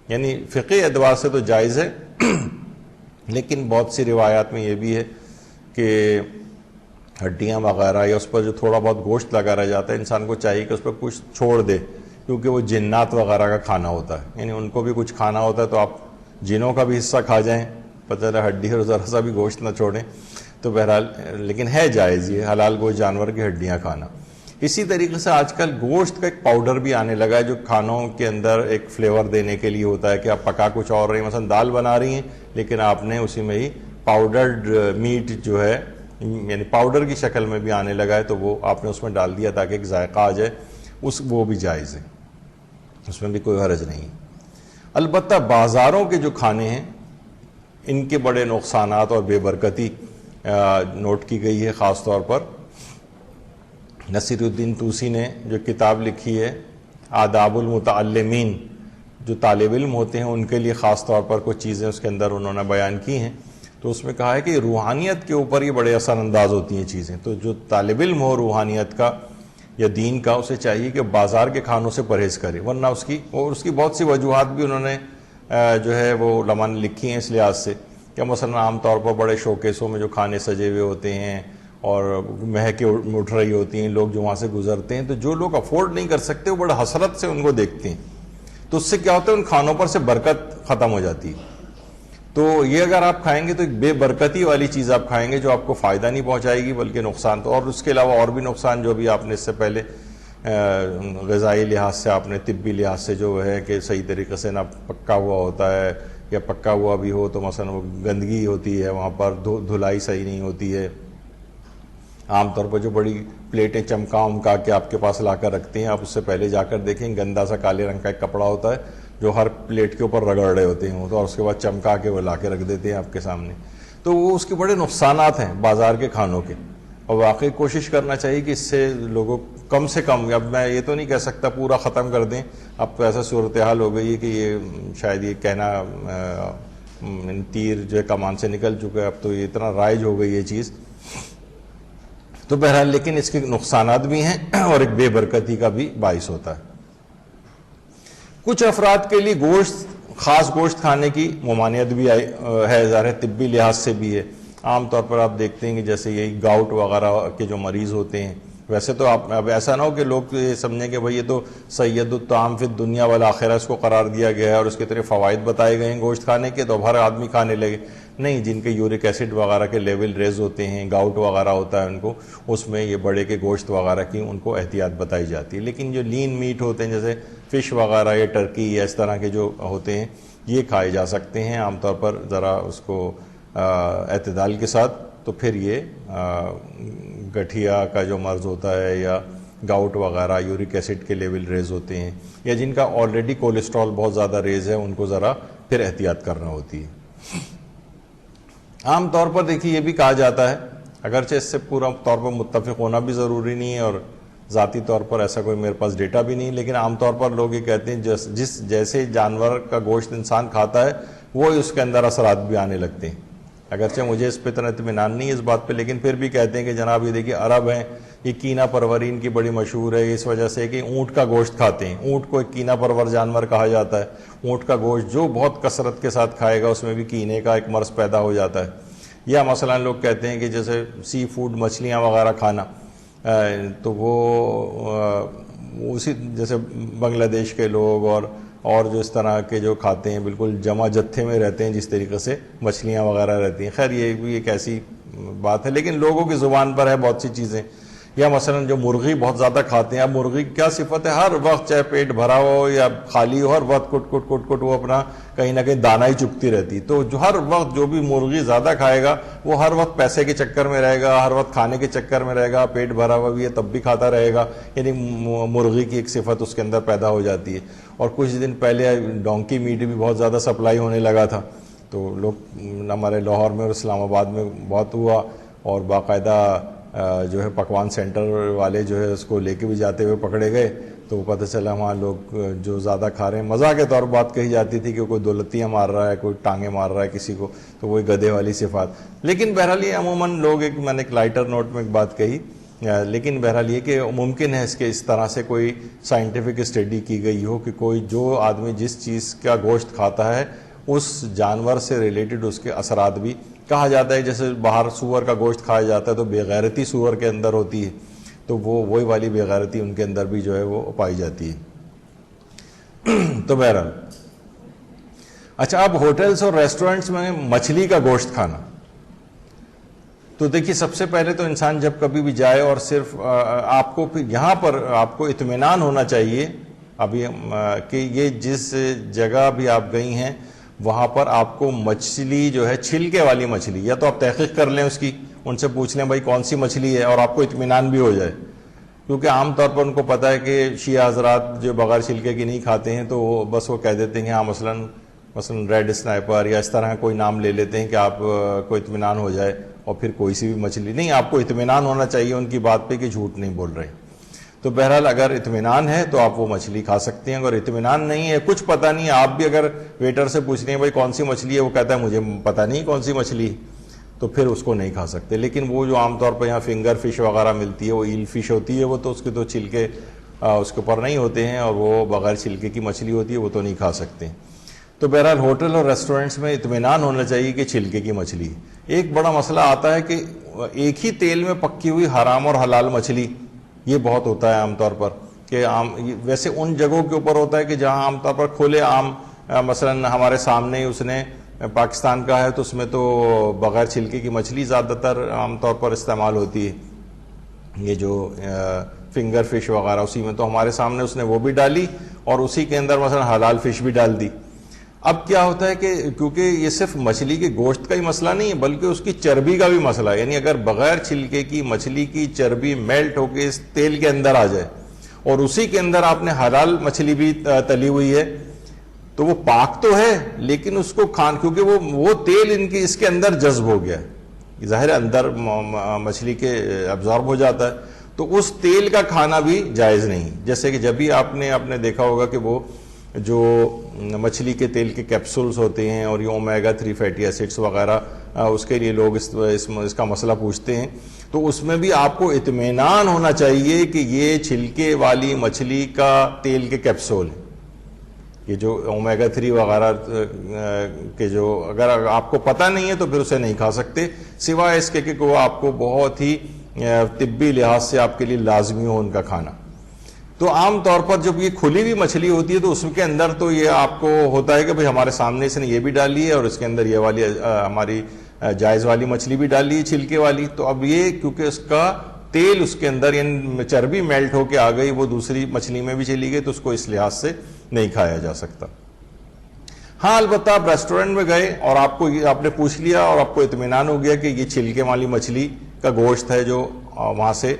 یعنی فقہی اعتبار سے تو جائز ہے، لیکن بہت سی روایات میں یہ بھی ہے کہ ہڈیاں وغیرہ یا اس پر جو تھوڑا بہت گوشت لگا رہ جاتا ہے، انسان کو چاہیے کہ اس پر کچھ چھوڑ دے، کیونکہ وہ جنات وغیرہ کا کھانا ہوتا ہے، یعنی ان کو بھی کچھ کھانا ہوتا ہے، تو آپ جنوں کا بھی حصہ کھا جائیں، پتہ چلا ہڈی اور ذرا سا بھی گوشت نہ چھوڑیں، تو بہرحال لیکن ہے جائز یہ حلال گوشت جانور کی ہڈیاں کھانا۔ اسی طریقے سے آج کل گوشت کا ایک پاؤڈر بھی آنے لگا ہے جو کھانوں کے اندر ایک فلیور دینے کے لیے ہوتا ہے، کہ آپ پکا کچھ اور رہی ہیں، مثلا دال بنا رہی ہیں لیکن آپ نے اسی میں ہی پاؤڈرڈ میٹ جو ہے یعنی پاؤڈر کی شکل میں بھی آنے لگا ہے، تو وہ آپ نے اس میں ڈال دیا تاکہ ایک ذائقہ آ جائے، وہ بھی جائز ہے، اس میں بھی کوئی حرج نہیں۔ البتہ بازاروں کے جو کھانے ہیں ان کے بڑے نقصانات اور بے برکتی نوٹ کی گئی ہے، خاص طور پر نصیر الدین طوسی نے جو کتاب لکھی ہے آداب المتعلمین، جو طالب علم ہوتے ہیں ان کے لیے خاص طور پر کچھ چیزیں اس کے اندر انہوں نے بیان کی ہیں، تو اس میں کہا ہے کہ روحانیت کے اوپر یہ بڑے اثر انداز ہوتی ہیں چیزیں، تو جو طالب علم ہو روحانیت کا یا دین کا، اسے چاہیے کہ بازار کے کھانوں سے پرہیز کرے، ورنہ اس کی بہت سی وجوہات بھی انہوں نے جو ہے وہ علماء نے لکھی ہیں اس لحاظ سے، کہ مثلا عام طور پر بڑے شوکیسوں میں جو کھانے سجے ہوئے ہوتے ہیں اور مہکیں اٹھ رہی ہوتی ہیں، لوگ جو وہاں سے گزرتے ہیں، تو جو لوگ افورڈ نہیں کر سکتے وہ بڑے حسرت سے ان کو دیکھتے ہیں، تو اس سے کیا ہوتا ہے ان کھانوں پر سے برکت ختم ہو جاتی ہے۔ تو یہ اگر آپ کھائیں گے تو ایک بے برکتی والی چیز آپ کھائیں گے جو آپ کو فائدہ نہیں پہنچائے گی بلکہ نقصان، تو اور اس کے علاوہ اور بھی نقصان جو بھی آپ نے اس سے پہلے غذائی لحاظ سے، آپ نے طبی لحاظ سے جو ہے کہ صحیح طریقے سے نہ پکا ہوا ہوتا ہے یا پکا ہوا بھی ہو تو مثلا وہ گندگی ہوتی ہے وہاں پر، دھلائی صحیح نہیں ہوتی ہے. عام طور پر جو بڑی پلیٹیں چمکا کے آپ کے پاس لا کر رکھتے ہیں، آپ اس سے پہلے جا کر دیکھیں گندا سا کالے رنگ کا ایک کپڑا ہوتا ہے جو ہر پلیٹ کے اوپر رگڑ رہے ہوتے ہیں، اور اس کے بعد چمکا کے وہ لا کے رکھ دیتے ہیں آپ کے سامنے. تو وہ اس کے بڑے نقصانات ہیں بازار کے کھانوں کے، اور واقعی کوشش کرنا چاہیے کہ اس سے لوگوں کم سے کم، اب میں یہ تو نہیں کہہ سکتا پورا ختم کر دیں، اب تو ایسا صورتحال ہو گئی ہے کہ یہ شاید یہ کہنا تیر جو ہے کمان سے نکل چکا ہے، اب تو یہ اتنا رائج ہو گئی یہ چیز. تو بہرحال لیکن اس کے نقصانات بھی ہیں اور ایک بے برکتی کا بھی باعث ہوتا ہے. کچھ افراد کے لیے خاص گوشت کھانے کی ممانعت بھی ہے، ظاہر طبی لحاظ سے بھی ہے. عام طور پر آپ دیکھتے ہیں کہ جیسے یہی گاؤٹ وغیرہ کے جو مریض ہوتے ہیں، ویسے تو اب ایسا نہ ہو کہ لوگ یہ سمجھیں کہ بھئی یہ تو سید الطعام فی الدنیا والآخرہ اس کو قرار دیا گیا ہے اور اس کے اتنے فوائد بتائے گئے ہیں گوشت کھانے کے، تو اب ہر آدمی کھانے لگے. نہیں، جن کے یورک ایسڈ وغیرہ کے لیول ریز ہوتے ہیں، گاؤٹ وغیرہ ہوتا ہے ان کو، اس میں یہ بڑے کے گوشت وغیرہ کی ان کو احتیاط بتائی جاتی ہے. لیکن جو لین میٹ ہوتے ہیں جیسے فش وغیرہ یا ٹرکی یا اس طرح کے جو ہوتے ہیں، یہ کھائے جا سکتے ہیں عام طور پر ذرا اس کو اعتدال کے ساتھ. تو پھر یہ گٹھیا کا جو مرض ہوتا ہے یا گاؤٹ وغیرہ، یورک ایسڈ کے لیول ریز ہوتے ہیں، یا جن کا آلریڈی کولیسٹرول بہت زیادہ ریز ہے، ان کو ذرا پھر احتیاط کرنا ہوتی ہے. عام طور پر دیکھیے یہ بھی کہا جاتا ہے، اگرچہ اس سے پورا طور پر متفق ہونا بھی ضروری نہیں ہے اور ذاتی طور پر ایسا کوئی میرے پاس ڈیٹا بھی نہیں، لیکن عام طور پر لوگ یہ کہتے ہیں جیسے جانور کا گوشت انسان کھاتا ہے وہ اس کے اندر اثرات بھی آنے لگتے ہیں. اگرچہ مجھے اس پہ اتنا اطمینان نہیں ہے اس بات پہ، لیکن پھر بھی کہتے ہیں کہ جناب یہ دیکھیے عرب ہیں، یہ کینہ پروری ان کی بڑی مشہور ہے اس وجہ سے کہ اونٹ کا گوشت کھاتے ہیں. اونٹ کو ایک کینہ پرور جانور کہا جاتا ہے. اونٹ کا گوشت جو بہت کثرت کے ساتھ کھائے گا اس میں بھی کینے کا ایک مرض پیدا ہو جاتا ہے. یا مثلا لوگ کہتے ہیں کہ جیسے سی فوڈ مچھلیاں وغیرہ کھانا، تو وہ اسی جیسے بنگلہ دیش کے لوگ اور جو اس طرح کے جو کھاتے ہیں بالکل جمع جتھے میں رہتے ہیں جس طریقے سے مچھلیاں وغیرہ رہتی ہیں. خیر یہ بھی ایک ایسی بات ہے، لیکن لوگوں کی زبان پر ہے بہت سی چیزیں. یا مثلا جو مرغی بہت زیادہ کھاتے ہیں، اب مرغی کی کیا صفت ہے، ہر وقت چاہے پیٹ بھرا ہو یا خالی ہو، ہر وقت کٹ وہ اپنا کہیں نہ کہیں دانہ ہی چگتی رہتی. تو جو ہر وقت جو بھی مرغی زیادہ کھائے گا وہ ہر وقت پیسے کے چکر میں رہے گا، ہر وقت کھانے کے چکر میں رہے گا، پیٹ بھرا ہوا بھی ہے تب بھی کھاتا رہے گا. یعنی مرغی کی ایک صفت اس کے اندر پیدا ہو جاتی ہے. اور کچھ دن پہلے ڈونکی میٹ بھی بہت زیادہ سپلائی ہونے لگا تھا، تو لوگ ہمارے لاہور میں اور اسلام آباد میں بہت ہوا، اور باقاعدہ جو ہے پکوان سینٹر والے جو ہے اس کو لے کے بھی جاتے ہوئے پکڑے گئے. تو پتہ چلا وہاں لوگ جو زیادہ کھا رہے ہیں، مزاح کے طور پر بات کہی جاتی تھی کہ کوئی دولتیاں مار رہا ہے، کوئی ٹانگیں مار رہا ہے کسی کو، تو وہی گدھے والی صفات. لیکن بہرحال یہ عموماً لوگ میں نے ایک لائٹر نوٹ میں ایک بات کہی، لیکن بہرحال یہ کہ ممکن ہے اس طرح سے کوئی سائنٹیفک اسٹڈی کی گئی ہو کہ کوئی جو آدمی جس چیز کا گوشت کھاتا ہے اس جانور سے ریلیٹڈ اس کے اثرات بھی. کہا جاتا ہے جیسے باہر سور کا گوشت کھایا جاتا ہے تو بے غیرتی سور کے اندر ہوتی ہے، تو وہی والی بے غیرتی ان کے اندر بھی جو ہے وہ پائی جاتی ہے. تو بہرحال اچھا، اب ہوٹلز اور ریسٹورنٹس میں مچھلی کا گوشت کھانا، تو دیکھیے سب سے پہلے تو انسان جب کبھی بھی جائے اور صرف آپ کو یہاں پر آپ کو اطمینان ہونا چاہیے ابھی کہ یہ جس جگہ بھی آپ گئی ہیں وہاں پر آپ کو مچھلی جو ہے چھلکے والی مچھلی، یا تو آپ تحقیق کر لیں اس کی، ان سے پوچھ لیں بھائی کون سی مچھلی ہے، اور آپ کو اطمینان بھی ہو جائے. کیونکہ عام طور پر ان کو پتہ ہے کہ شیعہ حضرات جو بغیر چھلکے کی نہیں کھاتے ہیں، تو وہ بس وہ کہہ دیتے ہیں ہاں مثلا ریڈ اسنائپر یا اس طرح کوئی نام لے لیتے ہیں کہ آپ کو اطمینان ہو جائے، اور پھر کوئی سی بھی مچھلی نہیں. آپ کو اطمینان ہونا چاہیے ان کی بات پہ کہ جھوٹ نہیں بول رہے. تو بہرحال اگر اطمینان ہے تو آپ وہ مچھلی کھا سکتے ہیں. اگر اطمینان نہیں ہے، کچھ پتہ نہیں ہے، آپ بھی اگر ویٹر سے پوچھ رہے ہیں بھائی کون سی مچھلی ہے، وہ کہتا ہے مجھے پتہ نہیں کون سی مچھلی، تو پھر اس کو نہیں کھا سکتے. لیکن وہ جو عام طور پر یہاں فنگر فش وغیرہ ملتی ہے، وہ ایل فش ہوتی ہے، وہ تو اس کے تو چھلکے اس کے اوپر نہیں ہوتے ہیں، اور وہ بغیر چھلکے کی مچھلی ہوتی ہے، وہ تو نہیں کھا سکتے. تو بہرحال ہوٹل اور ریسٹورنٹس میں اطمینان ہونا چاہیے کہ چھلکے کی مچھلی. ایک بڑا مسئلہ آتا ہے کہ ایک ہی تیل میں پکی ہوئی حرام اور حلال مچھلی، یہ بہت ہوتا ہے عام طور پر، کہ ویسے ان جگہوں کے اوپر ہوتا ہے کہ جہاں عام طور پر کھلے عام، مثلا ہمارے سامنے ہی اس نے پاکستان کا ہے تو اس میں تو بغیر چھلکے کی مچھلی زیادہ تر عام طور پر استعمال ہوتی ہے. یہ جو فنگر فش وغیرہ اسی میں تو ہمارے سامنے اس نے وہ بھی ڈالی، اور اسی کے اندر مثلا حلال فش بھی ڈال دی. اب کیا ہوتا ہے کہ کیونکہ یہ صرف مچھلی کے گوشت کا ہی مسئلہ نہیں ہے بلکہ اس کی چربی کا بھی مسئلہ ہے، یعنی اگر بغیر چھلکے کی مچھلی کی چربی میلٹ ہو کے اس تیل کے اندر آ جائے اور اسی کے اندر آپ نے حلال مچھلی بھی تلی ہوئی ہے تو وہ پاک تو ہے، لیکن اس کو کیونکہ وہ تیل اس کے اندر جذب ہو گیا ہے، ظاہر اندر مچھلی کے ابزارب ہو جاتا ہے، تو اس تیل کا کھانا بھی جائز نہیں۔ جیسے کہ جب بھی آپ نے دیکھا ہوگا کہ وہ جو مچھلی کے تیل کے کیپسولز ہوتے ہیں اور یہ اومیگا 3 فیٹی ایسڈز وغیرہ، اس کے لیے لوگ اس کا مسئلہ پوچھتے ہیں، تو اس میں بھی آپ کو اطمینان ہونا چاہیے کہ یہ چھلکے والی مچھلی کا تیل کے کیپسول ہے، یہ جو اومیگا 3 وغیرہ کے جو اگر آپ کو پتہ نہیں ہے تو پھر اسے نہیں کھا سکتے، سوائے اس کے کہ وہ آپ کو بہت ہی طبی لحاظ سے آپ کے لیے لازمی ہو ان کا کھانا۔ تو عام طور پر جب یہ کھلی ہوئی مچھلی ہوتی ہے تو اس کے اندر تو یہ آپ کو ہوتا ہے کہ بھئی ہمارے سامنے اس نے یہ بھی ڈالی ہے اور اس کے اندر یہ والی ہماری جائز والی مچھلی بھی ڈالی ہے چھلکے والی، تو اب یہ کیونکہ اس کا تیل اس کے اندر یعنی چربی میلٹ ہو کے آ گئی، وہ دوسری مچھلی میں بھی چلی گئی، تو اس کو اس لحاظ سے نہیں کھایا جا سکتا۔ ہاں البتہ آپ ریسٹورنٹ میں گئے اور آپ نے پوچھ لیا اور آپ کو اطمینان ہو گیا کہ یہ چھلکے والی مچھلی کا گوشت ہے جو وہاں سے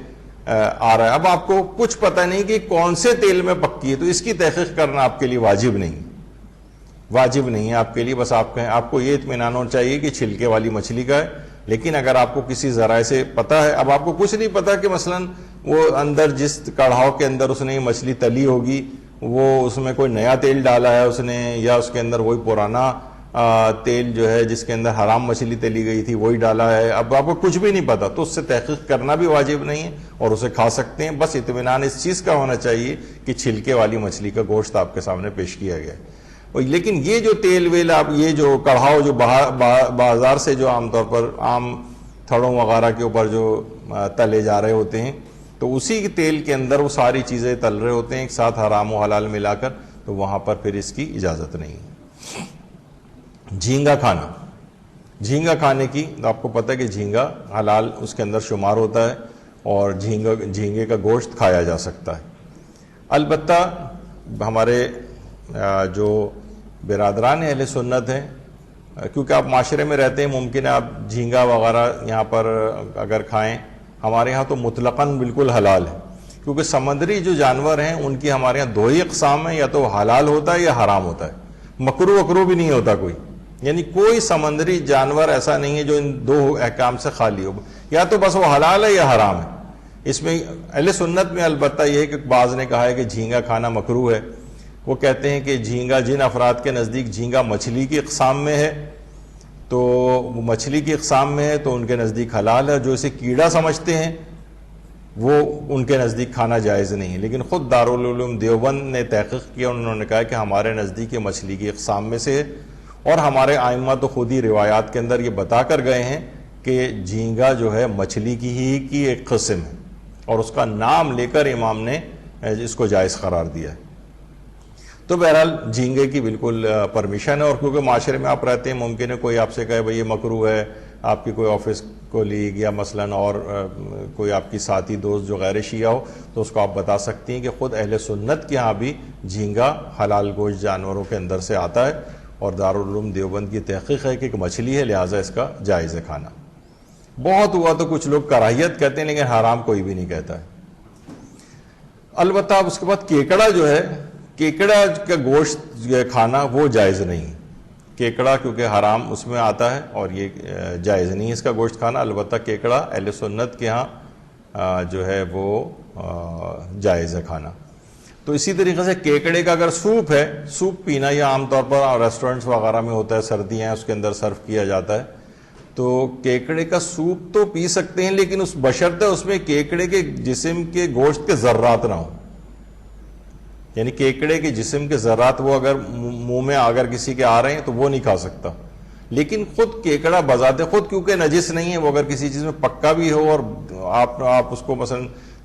آ رہا ہے، اب آپ کو کچھ پتہ نہیں کہ کون سے تیل میں پکی ہے، تو اس کی تحقیق کرنا آپ کے لیے واجب نہیں ہے آپ کے لیے، بس آپ کو یہ اطمینان ہونا چاہیے کہ چھلکے والی مچھلی کا ہے۔ لیکن اگر آپ کو کسی ذرائع سے پتہ ہے، اب آپ کو کچھ نہیں پتا کہ مثلا وہ اندر جس کڑھاؤ کے اندر اس نے یہ مچھلی تلی ہوگی وہ اس میں کوئی نیا تیل ڈالا ہے اس نے، یا اس کے اندر وہی پرانا تیل جو ہے جس کے اندر حرام مچھلی تلی گئی تھی وہی ڈالا ہے، اب آپ کو کچھ بھی نہیں پتا، تو اس سے تحقیق کرنا بھی واجب نہیں ہے اور اسے کھا سکتے ہیں۔ بس اطمینان اس چیز کا ہونا چاہیے کہ چھلکے والی مچھلی کا گوشت آپ کے سامنے پیش کیا گیا ہے۔ لیکن یہ جو تیل ویل آپ یہ جو کڑھاؤ جو بازار سے جو عام طور پر عام تھڑوں وغیرہ کے اوپر جو تلے جا رہے ہوتے ہیں، تو اسی کے تیل کے اندر وہ ساری چیزیں تل رہے ہوتے ہیں ایک ساتھ حرام و حلال ملا کر، تو وہاں پر پھر اس کی اجازت نہیں ہے۔ جھینگا کھانے کی آپ کو پتہ ہے کہ جھینگا حلال اس کے اندر شمار ہوتا ہے اور جھینگے کا گوشت کھایا جا سکتا ہے۔ البتہ ہمارے جو برادران اہل سنت ہیں، کیونکہ آپ معاشرے میں رہتے ہیں، ممکن ہے آپ جھینگا وغیرہ یہاں پر اگر کھائیں، ہمارے ہاں تو مطلقاً بالکل حلال ہے، کیونکہ سمندری جو جانور ہیں ان کی ہمارے ہاں دو ہی اقسام ہیں، یا تو حلال ہوتا ہے یا حرام ہوتا ہے، مکروہ بھی نہیں ہوتا کوئی، یعنی کوئی سمندری جانور ایسا نہیں ہے جو ان دو احکام سے خالی ہو، یا تو بس وہ حلال ہے یا حرام ہے۔ اس میں اہل سنت میں البتہ یہ ہے کہ بعض نے کہا ہے کہ جھینگا کھانا مکروہ ہے، وہ کہتے ہیں کہ جھینگا جن افراد کے نزدیک جھینگا مچھلی کی اقسام میں ہے تو وہ مچھلی کی اقسام میں ہے تو ان کے نزدیک حلال ہے، جو اسے کیڑا سمجھتے ہیں وہ ان کے نزدیک کھانا جائز نہیں ہے۔ لیکن خود دارالعلوم دیوبند نے تحقیق کیا، انہوں نے کہا کہ ہمارے نزدیک یہ مچھلی کی اقسام میں سے ہے، اور ہمارے آئمہ تو خود ہی روایات کے اندر یہ بتا کر گئے ہیں کہ جھینگا جو ہے مچھلی کی ایک قسم ہے، اور اس کا نام لے کر امام نے اس کو جائز قرار دیا ہے۔ تو بہرحال جھینگے کی بالکل پرمیشن ہے، اور کیونکہ معاشرے میں آپ رہتے ہیں، ممکن ہے کوئی آپ سے کہے بھئی یہ مکروہ ہے، آپ کی کوئی آفس کولیگ یا مثلاً اور کوئی آپ کی ساتھی دوست جو غیر شیعہ ہو، تو اس کو آپ بتا سکتی ہیں کہ خود اہل سنت کے ہاں بھی جھینگا حلال گوشت جانوروں کے اندر سے آتا ہے، اور دارالعلوم دیوبند کی تحقیق ہے کہ ایک مچھلی ہے، لہٰذا اس کا جائز ہے کھانا۔ بہت ہوا تو کچھ لوگ کراہیت کہتے ہیں، لیکن حرام کوئی بھی نہیں کہتا ہے۔ البتہ اس کے بعد کیکڑا جو ہے، کیکڑا کا گوشت کھانا وہ جائز نہیں، کیکڑا کیونکہ حرام اس میں آتا ہے اور یہ جائز نہیں اس کا گوشت کھانا۔ البتہ کیکڑا اہل سنت کے ہاں جو ہے وہ جائز ہے کھانا۔ تو اسی طریقے سے کیکڑے کا اگر سوپ ہے، سوپ پینا یہ عام طور پر ریسٹورنٹس وغیرہ میں ہوتا ہے، سردیاں اس کے اندر سرو کیا جاتا ہے، تو کیکڑے کا سوپ تو پی سکتے ہیں، لیکن اس بشرطہ اس میں کیکڑے کے جسم کے گوشت کے ذرات نہ ہوں، یعنی کیکڑے کے جسم کے ذرات وہ اگر منہ میں اگر کسی کے آ رہے ہیں تو وہ نہیں کھا سکتا۔ لیکن خود کیکڑا بذات خود کیونکہ نجس نہیں ہے، وہ اگر کسی چیز میں پکا بھی ہو اور آپ اس کو مثلا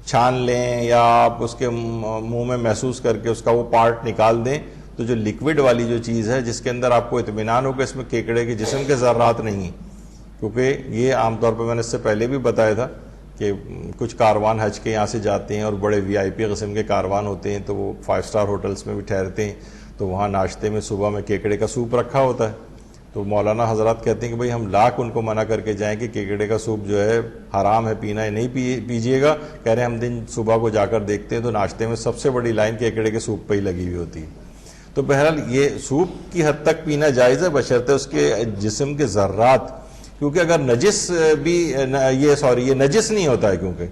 چھان لیں یا آپ اس کے منہ میں محسوس کر کے اس کا وہ پارٹ نکال دیں، تو جو لیکوڈ والی جو چیز ہے جس کے اندر آپ کو اطمینان ہو کہ اس میں کیکڑے کے جسم کے ذرات نہیں ہیں، کیونکہ یہ عام طور پر میں نے اس سے پہلے بھی بتایا تھا کہ کچھ کاروان حج کے یہاں سے جاتے ہیں اور بڑے وی آئی پی قسم کے کاروان ہوتے ہیں، تو وہ 5 اسٹار ہوٹلز میں بھی ٹھہرتے ہیں، تو تو وہاں ناشتے میں صبح میں کیکڑے کا سوپ رکھا ہوتا ہے. تو مولانا حضرات کہتے ہیں کہ بھئی ہم لاکھ ان کو منع کر کے جائیں کہ کیکڑے کا سوپ جو ہے حرام ہے پینا ہے, نہیں پیجیے گا. کہہ رہے ہیں ہم دن صبح کو جا کر دیکھتے ہیں تو ناشتے میں سب سے بڑی لائن کیکڑے کے سوپ پہ ہی لگی ہوئی ہوتی ہے. تو بہرحال یہ سوپ کی حد تک پینا جائز ہے بشرطے اس کے جسم کے ذرات, کیونکہ اگر نجس بھی یہ نجس نہیں ہوتا ہے, کیونکہ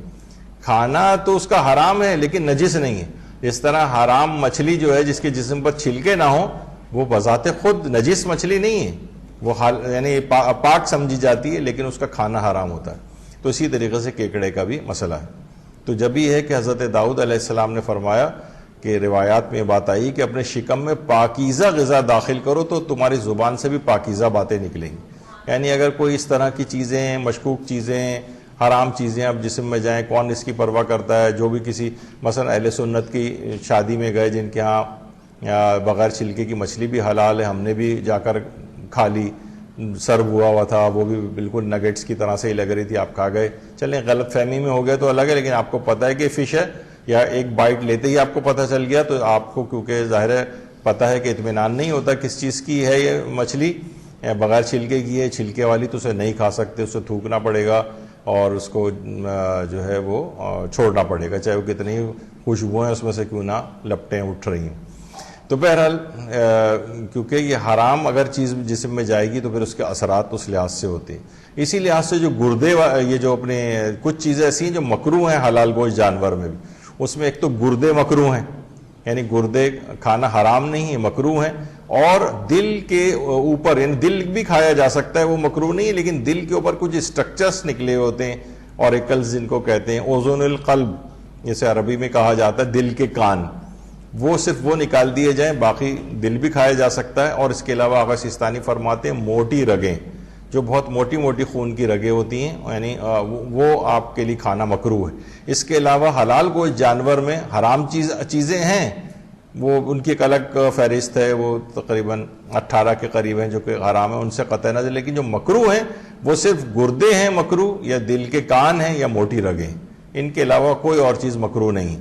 کھانا تو اس کا حرام ہے لیکن نجس نہیں ہے. اس طرح حرام مچھلی جو ہے جس کے جسم پر چھلکے نہ ہوں وہ بذات خود نجس مچھلی نہیں ہے, وہ یعنی پاک سمجھی جاتی ہے لیکن اس کا کھانا حرام ہوتا ہے. تو اسی طریقے سے کیکڑے کا بھی مسئلہ ہے. تو جب یہ ہے کہ حضرت داؤد علیہ السلام نے فرمایا کہ روایات میں یہ بات آئی کہ اپنے شکم میں پاکیزہ غذا داخل کرو تو تمہاری زبان سے بھی پاکیزہ باتیں نکلیں گی. یعنی اگر کوئی اس طرح کی چیزیں, مشکوک چیزیں, حرام چیزیں اب جسم میں جائیں, کون اس کی پرواہ کرتا ہے. جو بھی کسی مثلا اہل سنت کی شادی میں گئے جن کے ہاں بغیر چھلکے کی مچھلی بھی حلال ہے, ہم نے بھی جا کر کھا لی, سرو ہوا تھا, وہ بھی بالکل نگیٹس کی طرح سے ہی لگ رہی تھی, آپ کھا گئے. چلیں غلط فہمی میں ہو گئے تو الگ ہے, لیکن آپ کو پتہ ہے کہ فش ہے, یا ایک بائٹ لیتے ہی آپ کو پتہ چل گیا تو آپ کو کیونکہ ظاہر ہے پتہ ہے کہ اطمینان نہیں ہوتا کس چیز کی ہے یہ مچھلی, بغیر چھلکے کی ہے, چھلکے والی تو اسے نہیں کھا سکتے, اسے تھوکنا پڑے گا اور اس کو جو ہے وہ چھوڑنا پڑے گا, چاہے وہ کتنی خوشبوئیں اس میں سے کیوں نہ لپٹیں اٹھ رہی ہیں. تو بہرحال کیونکہ یہ حرام اگر چیز جسم میں جائے گی تو پھر اس کے اثرات اس لحاظ سے ہوتے ہیں. اسی لحاظ سے جو گردے یہ جو اپنے کچھ چیزیں ایسی ہیں جو مکروہ ہیں حلال گوشت جانور میں بھی, اس میں ایک تو گردے مکروہ ہیں, یعنی گردے کھانا حرام نہیں ہے, مکروہ ہیں. اور دل کے اوپر, یعنی دل بھی کھایا جا سکتا ہے, وہ مکروہ نہیں ہے, لیکن دل کے اوپر کچھ اسٹرکچرز نکلے ہوتے ہیں, اوریکلز جن کو کہتے ہیں, اوزون القلب جسے عربی میں کہا جاتا ہے, دل کے کان, وہ صرف وہ نکال دیے جائیں, باقی دل بھی کھایا جا سکتا ہے. اور اس کے علاوہ آغا سیستانی فرماتے ہیں موٹی رگیں, جو بہت موٹی موٹی خون کی رگیں ہوتی ہیں, یعنی وہ آپ کے لیے کھانا مکروہ ہے. اس کے علاوہ حلال گوشت جانور میں حرام چیزیں ہیں, وہ ان کی ایک الگ فہرست ہے, وہ تقریباً 18 کے قریب ہیں جو کہ حرام ہیں, ان سے قطع نظر. لیکن جو مکروہ ہیں وہ صرف گردے ہیں مکروہ, یا دل کے کان ہیں, یا موٹی رگیں, ان کے علاوہ کوئی اور چیز مکروہ نہیں.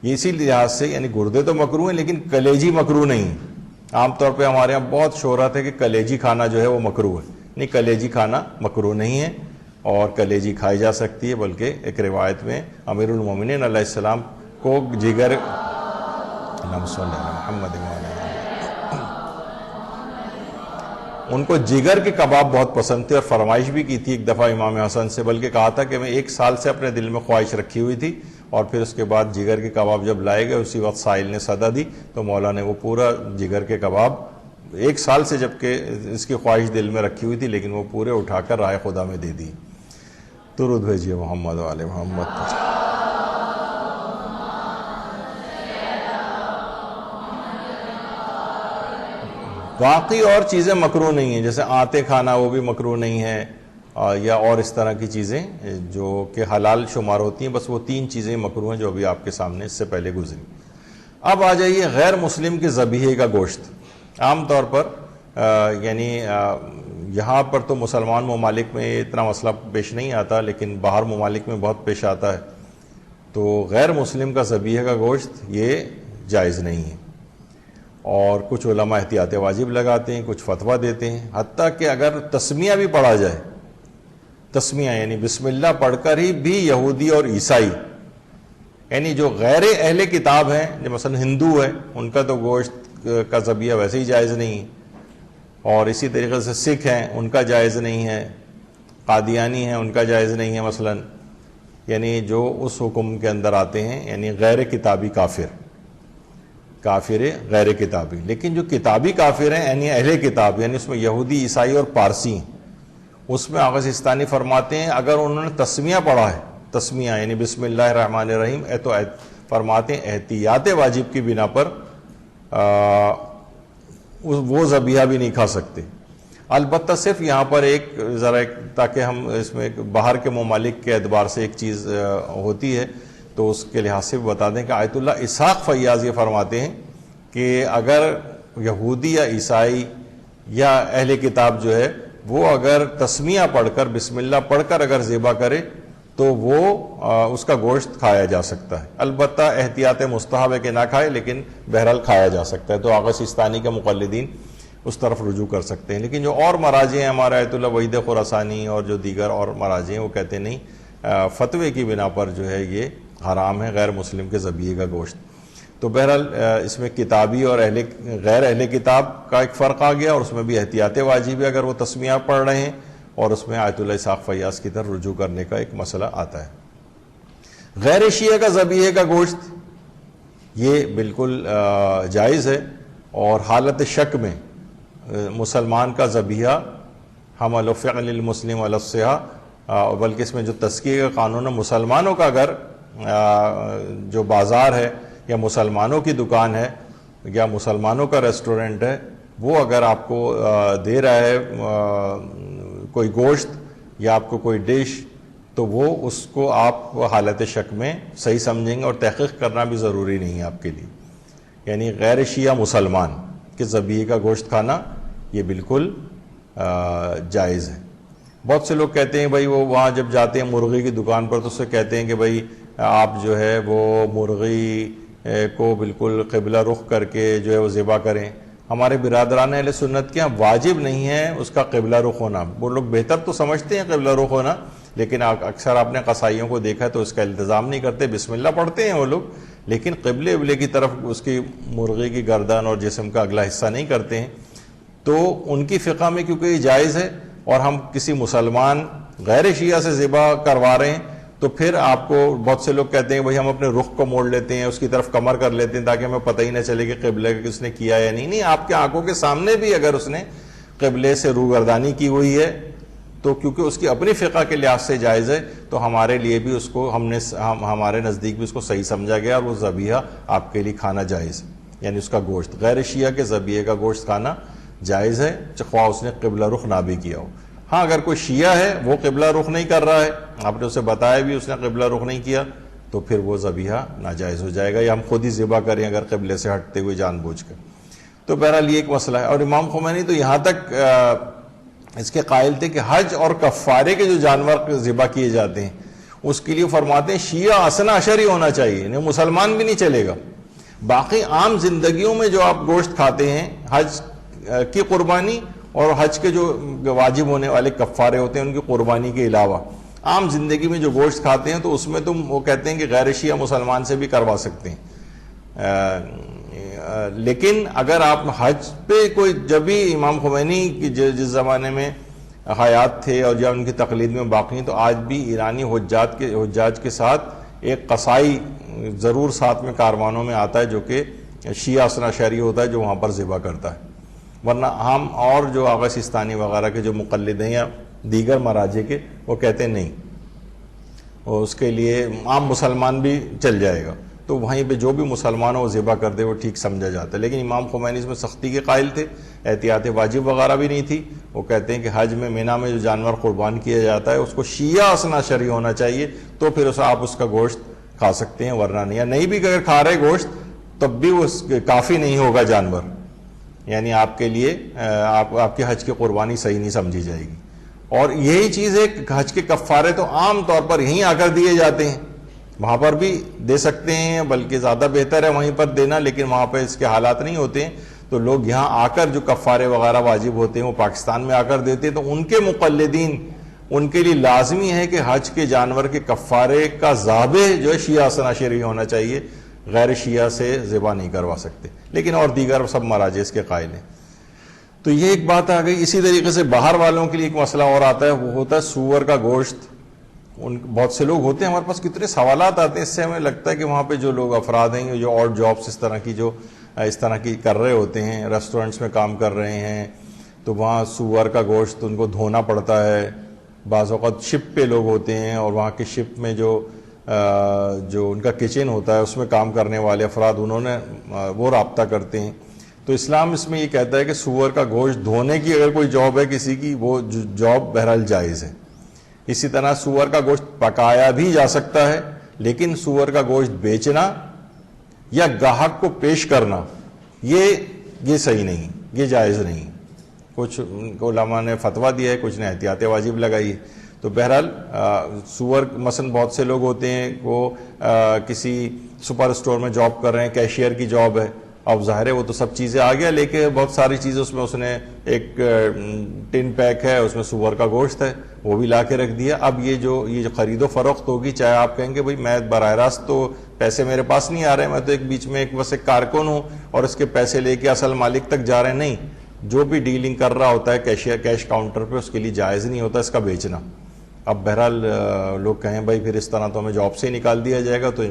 یہ اسی لحاظ سے یعنی گردے تو مکروہ ہیں لیکن کلیجی مکروہ نہیں. عام طور پہ ہمارے یہاں بہت شہرت ہے کہ کلیجی کھانا جو ہے وہ مکروہ ہے. نہیں, کلیجی کھانا مکروہ نہیں ہے, اور کلیجی کھائی جا سکتی ہے. بلکہ ایک روایت میں امیر المومنین علیہ السلام کو جگر ان کو جگر کے کباب بہت پسند تھے, اور فرمائش بھی کی تھی ایک دفعہ امام حسن سے, بلکہ کہا تھا کہ میں 1 سال سے اپنے دل میں خواہش رکھی ہوئی تھی. اور پھر اس کے بعد جگر کے کباب جب لائے گئے اسی وقت سائل نے صدا دی تو مولا نے وہ پورا جگر کے کباب 1 سال سے, جبکہ اس کی خواہش دل میں رکھی ہوئی تھی, لیکن وہ پورے اٹھا کر راہ خدا میں دے دی. درود بھیجیے محمد و آل محمد. باقی اور چیزیں مکروہ نہیں ہیں, جیسے آتے کھانا وہ بھی مکروہ نہیں ہے, یا اور اس طرح کی چیزیں جو کہ حلال شمار ہوتی ہیں. بس وہ 3 چیزیں مکروہ ہیں جو ابھی آپ کے سامنے اس سے پہلے گزری. اب آ جائیے غیر مسلم کے ذبیحے کا گوشت. عام طور پر یعنی یہاں پر تو مسلمان ممالک میں اتنا مسئلہ پیش نہیں آتا, لیکن باہر ممالک میں بہت پیش آتا ہے. تو غیر مسلم کا ذبیحے کا گوشت یہ جائز نہیں ہے, اور کچھ علماء احتیاط واجب لگاتے ہیں, کچھ فتویٰ دیتے ہیں. حتیٰ کہ اگر تسمیہ بھی پڑھا جائے, تسمیہ یعنی بسم اللہ پڑھ کر ہی بھی یہودی اور عیسائی, یعنی جو غیر اہل کتاب ہیں, جو مثلا ہندو ہے, ان کا تو گوشت کا ذبیحہ ویسے ہی جائز نہیں, اور اسی طریقے سے سکھ ہیں ان کا جائز نہیں ہے, قادیانی ہیں ان کا جائز نہیں ہے مثلا, یعنی جو اس حکم کے اندر آتے ہیں, یعنی غیر کتابی کافر غیر کتابی. لیکن جو کتابی کافر ہیں یعنی اہل کتاب, یعنی اس میں یہودی, عیسائی اور پارسی ہیں, اس میں آغا سیستانی فرماتے ہیں اگر انہوں نے تسمیہ پڑھا ہے, تسمیہ یعنی بسم اللہ الرحمن الرحیم, تو فرماتے ہیں احتیاط واجب کی بنا پر وہ ذبیحہ بھی نہیں کھا سکتے. البتہ صرف یہاں پر ایک ذرا تاکہ ہم اس میں باہر کے ممالک کے اعتبار سے ایک چیز ہوتی ہے تو اس کے لحاظ سے بتا دیں کہ آیت اللہ اسحاق فیاض یہ فرماتے ہیں کہ اگر یہودی یا عیسائی یا اہل کتاب جو ہے وہ اگر تسمیہ پڑھ کر, بسم اللہ پڑھ کر اگر ذبح کرے تو وہ اس کا گوشت کھایا جا سکتا ہے. البتہ احتیاط مستحب ہے کہ نہ کھائے، لیکن بہرحال کھایا جا سکتا ہے. تو آغا سیستانی کے مقلدین اس طرف رجوع کر سکتے ہیں. لیکن جو اور مراجع ہیں، ہمارا آیت اللہ وحید خراسانی اور جو دیگر اور مراجع ہیں، وہ کہتے ہیں نہیں، فتوے کی بنا پر جو ہے یہ حرام ہے غیر مسلم کے ذبیحے کا گوشت. تو بہرحال اس میں کتابی اور غیر اہل کتاب کا ایک فرق آ گیا، اور اس میں بھی احتیاط واجب ہے اگر وہ تسمیہ پڑھ رہے ہیں، اور اس میں آیت اللہ اسحاق فیاض کی طرف رجوع کرنے کا ایک مسئلہ آتا ہے. غیر شیعہ کا ذبیحے کا گوشت یہ بالکل جائز ہے، اور حالت شک میں مسلمان کا ذبیحہ حمل و فعل المسلم علی الصحہ، بلکہ اس میں جو تزکیہ کا قانون ہے، مسلمانوں کا اگر جو بازار ہے یا مسلمانوں کی دکان ہے یا مسلمانوں کا ریسٹورنٹ ہے، وہ اگر آپ کو دے رہا ہے کوئی گوشت یا آپ کو کوئی ڈش، تو وہ اس کو آپ حالت شک میں صحیح سمجھیں گے، اور تحقیق کرنا بھی ضروری نہیں ہے آپ کے لیے. یعنی غیر شیعہ مسلمان کے ذبیحے کا گوشت کھانا یہ بالکل جائز ہے. بہت سے لوگ کہتے ہیں بھائی وہ وہاں جب جاتے ہیں مرغی کی دکان پر تو اس سے کہتے ہیں کہ بھائی آپ جو ہے وہ مرغی کو بالکل قبلہ رخ کر کے جو ہے وہ ذبح کریں. ہمارے برادران اہل سنت کے یہاں واجب نہیں ہے اس کا قبلہ رخ ہونا. وہ لوگ بہتر تو سمجھتے ہیں قبلہ رخ ہونا، لیکن اکثر آپ نے قصائیوں کو دیکھا تو اس کا التزام نہیں کرتے. بسم اللہ پڑھتے ہیں وہ لوگ، لیکن قبلے کی طرف اس کی مرغی کی گردن اور جسم کا اگلا حصہ نہیں کرتے ہیں. تو ان کی فقہ میں کیونکہ یہ جائز ہے، اور ہم کسی مسلمان غیر شیعہ سے ذبح کروا رہے ہیں، تو پھر آپ کو بہت سے لوگ کہتے ہیں بھائی ہم اپنے رخ کو موڑ لیتے ہیں، اس کی طرف کمر کر لیتے ہیں تاکہ ہمیں پتہ ہی نہ چلے کہ قبلے اس نے کیا یا نہیں. آپ کے آنکھوں کے سامنے بھی اگر اس نے قبلے سے روگردانی کی ہوئی ہے تو کیونکہ اس کی اپنی فقہ کے لحاظ سے جائز ہے، تو ہمارے لیے بھی اس کو ہمارے نزدیک بھی اس کو صحیح سمجھا گیا، اور وہ ذبیحہ آپ کے لیے کھانا جائز ہے. یعنی اس کا گوشت غیر شیعہ کے ذبیحے کا گوشت کھانا جائز ہے، خواہ اس نے قبلہ رخ نہ بھی کیا ہو. ہاں اگر کوئی شیعہ ہے وہ قبلہ رخ نہیں کر رہا ہے، آپ نے اسے بتایا بھی اس نے قبلہ رخ نہیں کیا، تو پھر وہ ذبیحہ ناجائز ہو جائے گا، یا ہم خود ہی ذبح کریں اگر قبلے سے ہٹتے ہوئے جان بوجھ کر. تو بہرحال یہ ایک مسئلہ ہے. اور امام خمینی تو یہاں تک اس کے قائل تھے کہ حج اور کفارے کے جو جانور ذبح کیے جاتے ہیں اس کے لیے فرماتے ہیں شیعہ اثنا عشری ہونا چاہیے، یعنی مسلمان بھی نہیں چلے گا. باقی عام زندگیوں میں جو آپ گوشت کھاتے ہیں، حج کی قربانی اور حج کے جو واجب ہونے والے کفارے ہوتے ہیں ان کی قربانی کے علاوہ عام زندگی میں جو گوشت کھاتے ہیں، تو اس میں تم وہ کہتے ہیں کہ غیر شیعہ مسلمان سے بھی کروا سکتے ہیں. لیکن اگر آپ حج پہ کوئی، جب بھی امام خمینی کی جس زمانے میں حیات تھے اور جب ان کی تقلید میں باقی ہیں، تو آج بھی ایرانی حجاج کے ساتھ ایک قصائی ضرور ساتھ میں کاروانوں میں آتا ہے جو کہ شیعہ اثنا شہری ہوتا ہے، جو وہاں پر ذبح کرتا ہے. ورنہ ہم اور جو آغا سیستانی وغیرہ کے جو مقلد ہیں یا دیگر مراجع کے، وہ کہتے ہیں نہیں، اور اس کے لیے عام مسلمان بھی چل جائے گا. تو وہیں پہ جو بھی مسلمان ہو وہ ذبح کر دے، وہ ٹھیک سمجھا جاتا ہے. لیکن امام خمینی اس میں سختی کے قائل تھے، احتیاط واجب وغیرہ بھی نہیں تھی. وہ کہتے ہیں کہ حج میں مینا میں جو جانور قربان کیا جاتا ہے اس کو شیعہ اثنا شرعی ہونا چاہیے، تو پھر آپ اس کا گوشت کھا سکتے ہیں، ورنہ نہیں. یا نہیں بھی اگر کھا رہے گوشت تب بھی وہ کافی نہیں ہوگا جانور، یعنی آپ کے لیے آپ کی حج کی قربانی صحیح نہیں سمجھی جائے گی. اور یہی چیز ہے کہ حج کے کفارے تو عام طور پر یہیں آ کر دیے جاتے ہیں، وہاں پر بھی دے سکتے ہیں، بلکہ زیادہ بہتر ہے وہیں پر دینا، لیکن وہاں پہ اس کے حالات نہیں ہوتے ہیں. تو لوگ یہاں آ کر جو کفارے وغیرہ واجب ہوتے ہیں وہ پاکستان میں آ کر دیتے ہیں. تو ان کے مقلدین، ان کے لیے لازمی ہے کہ حج کے جانور کے کفارے کا ذابح جو ہے شیعہ اثنا شرعی ہونا چاہیے، غیر شیعہ سے ذبح نہیں کروا سکتے. لیکن اور دیگر سب مراجع اس کے قائل ہیں. تو یہ ایک بات آ گئی. اسی طریقے سے باہر والوں کے لیے ایک مسئلہ اور آتا ہے، وہ ہوتا ہے سور کا گوشت. بہت سے لوگ ہوتے ہیں، ہمارے پاس کتنے سوالات آتے ہیں، اس سے ہمیں لگتا ہے کہ وہاں پہ جو لوگ افراد ہیں جو اور جابس اس طرح کی کر رہے ہوتے ہیں، ریسٹورنٹس میں کام کر رہے ہیں، تو وہاں سور کا گوشت ان کو دھونا پڑتا ہے. بعض اوقات شپ پہ لوگ ہوتے ہیں اور وہاں کے شپ میں جو ان کا کچن ہوتا ہے اس میں کام کرنے والے افراد، انہوں نے وہ رابطہ کرتے ہیں. تو اسلام اس میں یہ کہتا ہے کہ سور کا گوشت دھونے کی اگر کوئی جاب ہے کسی کی، وہ جاب بہرحال جائز ہے. اسی طرح سور کا گوشت پکایا بھی جا سکتا ہے، لیکن سور کا گوشت بیچنا یا گاہک کو پیش کرنا یہ صحیح نہیں، یہ جائز نہیں. کچھ علماء نے فتویٰ دیا ہے، کچھ نے احتیاط واجب لگائی ہے. تو بہرحال سور مثلا بہت سے لوگ ہوتے ہیں وہ کسی سپر اسٹور میں جاب کر رہے ہیں, کیشیئر کی جاب ہے, اب ظاہر ہے وہ تو سب چیزیں آ گیا, لیکن بہت ساری چیزیں اس نے ایک ٹن پیک ہے اس میں سور کا گوشت ہے وہ بھی لا کے رکھ دیا. اب یہ جو خرید و فروخت ہوگی, چاہے آپ کہیں گے بھائی میں براہ راست تو پیسے میرے پاس نہیں آ رہے, میں تو ایک بیچ میں بس ایک کارکن ہوں اور اس کے پیسے لے کے اصل مالک تک جا رہے ہیں, نہیں, جو بھی ڈیلنگ کر رہا ہوتا ہے کیش کاؤنٹر پہ, اس کے لیے جائز نہیں ہوتا اس کا بیچنا. اب بہرحال لوگ کہیں بھائی پھر اس طرح تو ہمیں جاب سے ہی نکال دیا جائے گا, تو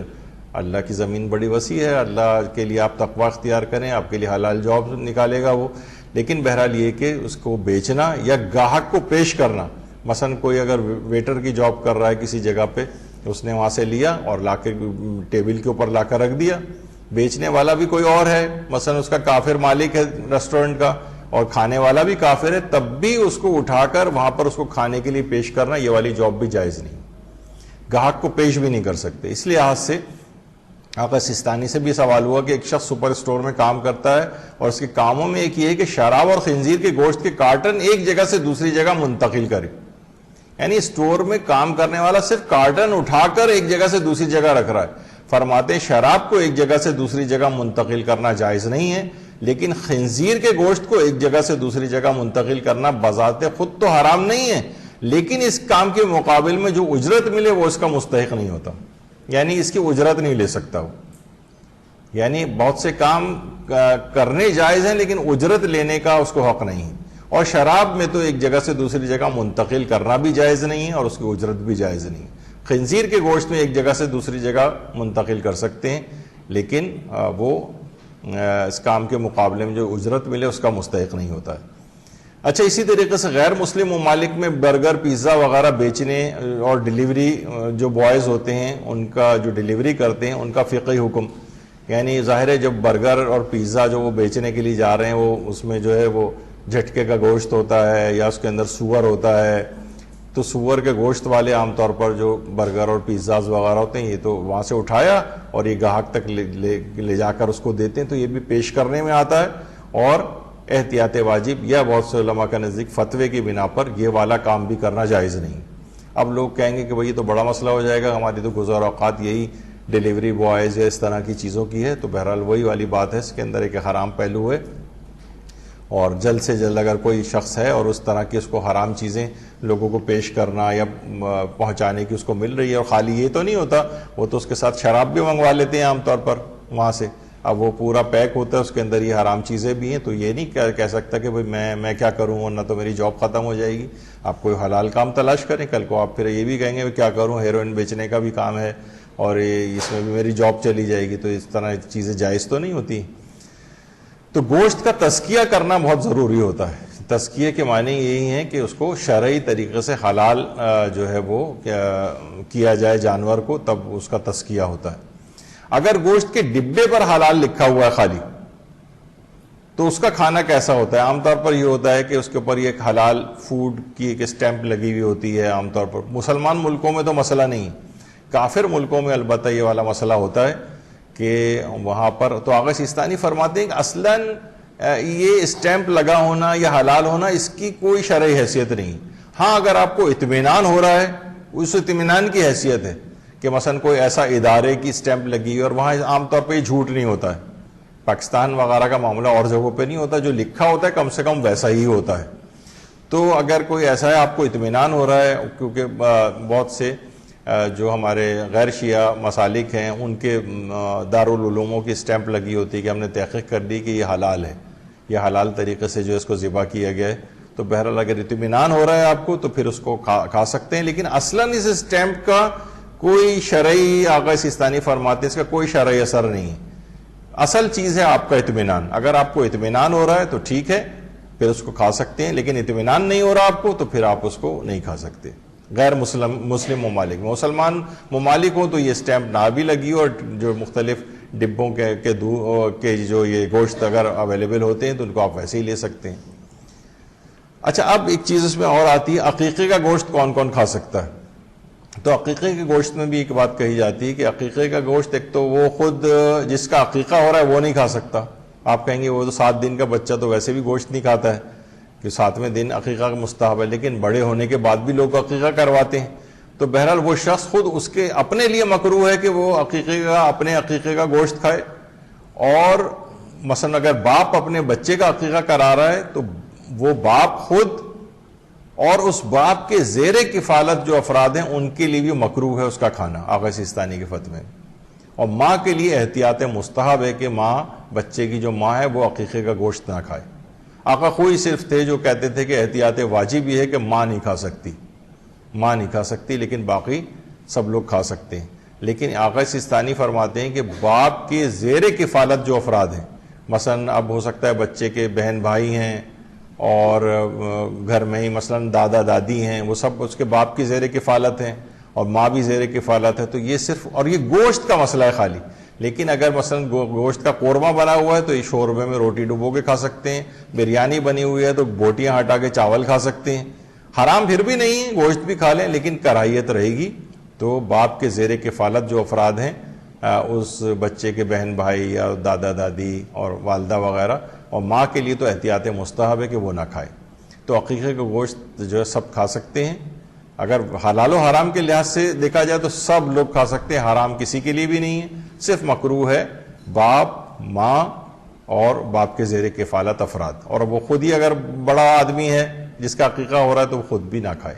اللہ کی زمین بڑی وسیع ہے, اللہ کے لیے آپ تقوی اختیار کریں, آپ کے لیے حلال جاب نکالے گا وہ. لیکن بہرحال یہ کہ اس کو بیچنا یا گاہک کو پیش کرنا, مثلا کوئی اگر ویٹر کی جاب کر رہا ہے کسی جگہ پہ, اس نے وہاں سے لیا اور لا کے ٹیبل کے اوپر لا کر رکھ دیا, بیچنے والا بھی کوئی اور ہے, مثلا اس کا کافر مالک ہے ریسٹورینٹ کا اور کھانے والا بھی کافر ہے, تب بھی اس کو اٹھا کر وہاں پر اس کو کھانے کے لیے پیش کرنا, یہ والی جاب بھی جائز نہیں, گاہک کو پیش بھی نہیں کر سکتے. اس لحاظ سے آقا سستانی سے بھی سوال ہوا کہ ایک شخص سپر اسٹور میں کام کرتا ہے اور اس کے کاموں میں ایک یہ ہے کہ شراب اور خنزیر کے گوشت کے کارٹن ایک جگہ سے دوسری جگہ منتقل کرے. یعنی اسٹور میں کام کرنے والا صرف کارٹن اٹھا کر ایک جگہ سے دوسری جگہ رکھ رہا ہے. فرماتے ہیں شراب کو ایک جگہ سے دوسری جگہ منتقل کرنا جائز نہیں ہے, لیکن خنزیر کے گوشت کو ایک جگہ سے دوسری جگہ منتقل کرنا بذات خود تو حرام نہیں ہے, لیکن اس کام کے مقابل میں جو اجرت ملے وہ اس کا مستحق نہیں ہوتا, یعنی اس کی اجرت نہیں لے سکتا وہ. یعنی بہت سے کام کرنے جائز ہیں لیکن اجرت لینے کا اس کو حق نہیں ہے, اور شراب میں تو ایک جگہ سے دوسری جگہ منتقل کرنا بھی جائز نہیں ہے اور اس کی اجرت بھی جائز نہیں ہے. خنزیر کے گوشت میں ایک جگہ سے دوسری جگہ منتقل کر سکتے ہیں, لیکن وہ اس کام کے مقابلے میں جو اجرت ملے اس کا مستحق نہیں ہوتا ہے. اچھا, اسی طریقے سے غیر مسلم ممالک میں برگر پیزا وغیرہ بیچنے اور ڈیلیوری جو بوائز ہوتے ہیں ان کا جو ڈیلیوری کرتے ہیں ان کا فقہی حکم, یعنی ظاہر ہے جب برگر اور پیزا جو وہ بیچنے کے لیے جا رہے ہیں وہ اس میں جو ہے وہ جھٹکے کا گوشت ہوتا ہے یا اس کے اندر سور ہوتا ہے, تو سور کے گوشت والے عام طور پر جو برگر اور پیزاز وغیرہ ہوتے ہیں یہ تو وہاں سے اٹھایا اور یہ گاہک تک لے جا کر اس کو دیتے ہیں, تو یہ بھی پیش کرنے میں آتا ہے. اور احتیاط واجب یا بہت سے علماء کا نزدیک فتوے کی بنا پر یہ والا کام بھی کرنا جائز نہیں. اب لوگ کہیں گے کہ بھئی یہ تو بڑا مسئلہ ہو جائے گا, ہماری تو گزار اوقات یہی ڈیلیوری بوائز یا اس طرح کی چیزوں کی ہے. تو بہرحال وہی والی بات ہے, اس کے اندر ایک حرام پہلو ہے, اور جلد سے جلد اگر کوئی شخص ہے اور اس طرح کی اس کو حرام چیزیں لوگوں کو پیش کرنا یا پہنچانے کی اس کو مل رہی ہے, اور خالی یہ تو نہیں ہوتا, وہ تو اس کے ساتھ شراب بھی منگوا لیتے ہیں عام طور پر وہاں سے. اب وہ پورا پیک ہوتا ہے, اس کے اندر یہ حرام چیزیں بھی ہیں, تو یہ نہیں کہہ سکتا کہ بھئی میں کیا کروں ورنہ تو میری جاب ختم ہو جائے گی. آپ کوئی حلال کام تلاش کریں, کل کو آپ پھر یہ بھی کہیں گے کیا کروں, ہیروئن بیچنے کا بھی کام ہے اور اس میں بھی میری جاب چلی جائے گی, تو اس طرح چیزیں جائز تو نہیں ہوتی. تو گوشت کا تزکیہ کرنا بہت ضروری ہوتا ہے. تزکیے کے معنی یہی ہیں کہ اس کو شرعی طریقے سے حلال جو ہے وہ کیا جائے جانور کو, تب اس کا تزکیہ ہوتا ہے. اگر گوشت کے ڈبے پر حلال لکھا ہوا ہے خالی, تو اس کا کھانا کیسا ہوتا ہے؟ عام طور پر یہ ہوتا ہے کہ اس کے اوپر یہ حلال فوڈ کی ایک اسٹیمپ لگی ہوئی ہوتی ہے. عام طور پر مسلمان ملکوں میں تو مسئلہ نہیں, کافر ملکوں میں البتہ یہ والا مسئلہ ہوتا ہے کہ وہاں پر تو آغا سیستانی فرماتے ہیں کہ اصلاً یہ اسٹیمپ لگا ہونا یا حلال ہونا اس کی کوئی شرعی حیثیت نہیں. ہاں اگر آپ کو اطمینان ہو رہا ہے, اس اطمینان کی حیثیت ہے کہ مثلا کوئی ایسا ادارے کی اسٹیمپ لگی ہے, اور وہاں عام طور پہ یہ جھوٹ نہیں ہوتا ہے, پاکستان وغیرہ کا معاملہ اور جگہوں پہ نہیں ہوتا, جو لکھا ہوتا ہے کم سے کم ویسا ہی ہوتا ہے. تو اگر کوئی ایسا ہے آپ کو اطمینان ہو رہا ہے, کیونکہ بہت سے جو ہمارے غیر شیعہ مسالک ہیں ان کے دارالعلوموں کی اسٹیمپ لگی ہوتی ہے کہ ہم نے تحقیق کر دی کہ یہ حلال ہے, یہ حلال طریقے سے جو اس کو ذبح کیا گیا ہے, تو بہرحال اگر اطمینان ہو رہا ہے آپ کو تو پھر اس کو کھا سکتے ہیں. لیکن اصلاً اس اسٹیمپ کا کوئی شرعی, آقا سیستانی فرماتے ہیں اس کا کوئی شرعی اثر نہیں ہے. اصل چیز ہے آپ کا اطمینان. اگر آپ کو اطمینان ہو رہا ہے تو ٹھیک ہے, پھر اس کو کھا سکتے ہیں, لیکن اطمینان نہیں ہو رہا آپ کو تو پھر آپ اس کو نہیں کھا سکتے. غیر مسلم ممالک میں, مسلمان ممالک ہوں تو یہ اسٹیمپ نہ بھی لگی ہو, اور جو مختلف ڈبوں کے جو یہ گوشت اگر اویلیبل ہوتے ہیں تو ان کو آپ ویسے ہی لے سکتے ہیں. اچھا, اب ایک چیز اس میں اور آتی ہے, عقیقے کا گوشت کون کون کھا سکتا ہے؟ تو عقیقے کے گوشت میں بھی ایک بات کہی جاتی ہے کہ عقیقے کا گوشت ایک تو وہ خود جس کا عقیقہ ہو رہا ہے وہ نہیں کھا سکتا. آپ کہیں گے وہ تو 7 دن کا بچہ تو ویسے بھی گوشت نہیں کھاتا ہے, کہ 7ویں دن عقیقہ مستحب ہے، لیکن بڑے ہونے کے بعد بھی لوگ عقیقہ کرواتے ہیں، تو بہرحال وہ شخص خود اس کے اپنے لیے مکروہ ہے کہ وہ اپنے عقیقے کا گوشت کھائے. اور مثلا اگر باپ اپنے بچے کا عقیقہ کرا رہا ہے تو وہ باپ خود اور اس باپ کے زیر کفالت جو افراد ہیں ان کے لیے بھی مکروہ ہے اس کا کھانا آغا سیستانی کے فتوے. اور ماں کے لیے احتیاط مستحب ہے کہ ماں، بچے کی جو ماں ہے وہ عقیقے کا گوشت نہ کھائے. آقا خوئی صرف تھے جو کہتے تھے کہ احتیاط واجب یہ ہے کہ ماں نہیں کھا سکتی، ماں نہیں کھا سکتی، لیکن باقی سب لوگ کھا سکتے ہیں. لیکن آقا سیستانی فرماتے ہیں کہ باپ کے زیر کفالت جو افراد ہیں، مثلا اب ہو سکتا ہے بچے کے بہن بھائی ہیں اور گھر میں ہی مثلا دادا دادی ہیں، وہ سب اس کے باپ کی زیر کفالت ہیں اور ماں بھی زیر کفالت ہے، تو یہ صرف، اور یہ گوشت کا مسئلہ ہے خالی. لیکن اگر مثلا گوشت کا قورمہ بنا ہوا ہے تو یہ شوربے میں روٹی ڈبو کے کھا سکتے ہیں، بریانی بنی ہوئی ہے تو بوٹیاں ہٹا کے چاول کھا سکتے ہیں. حرام پھر بھی نہیں ہے، گوشت بھی کھا لیں، لیکن کراہیت رہے گی. تو باپ کے زیر کفالت جو افراد ہیں، اس بچے کے بہن بھائی یا دادا دادی اور والدہ وغیرہ، اور ماں کے لیے تو احتیاط مستحب ہے کہ وہ نہ کھائے. تو عقیقے کا گوشت جو ہے سب کھا سکتے ہیں. اگر حلال و حرام کے لحاظ سے دیکھا جائے تو سب لوگ کھا سکتے ہیں، حرام کسی کے لیے بھی نہیں ہے. صرف مکروہ ہے باپ، ماں اور باپ کے زیر کفالت افراد، اور وہ خود ہی اگر بڑا آدمی ہے جس کا عقیقہ ہو رہا ہے تو وہ خود بھی نہ کھائے.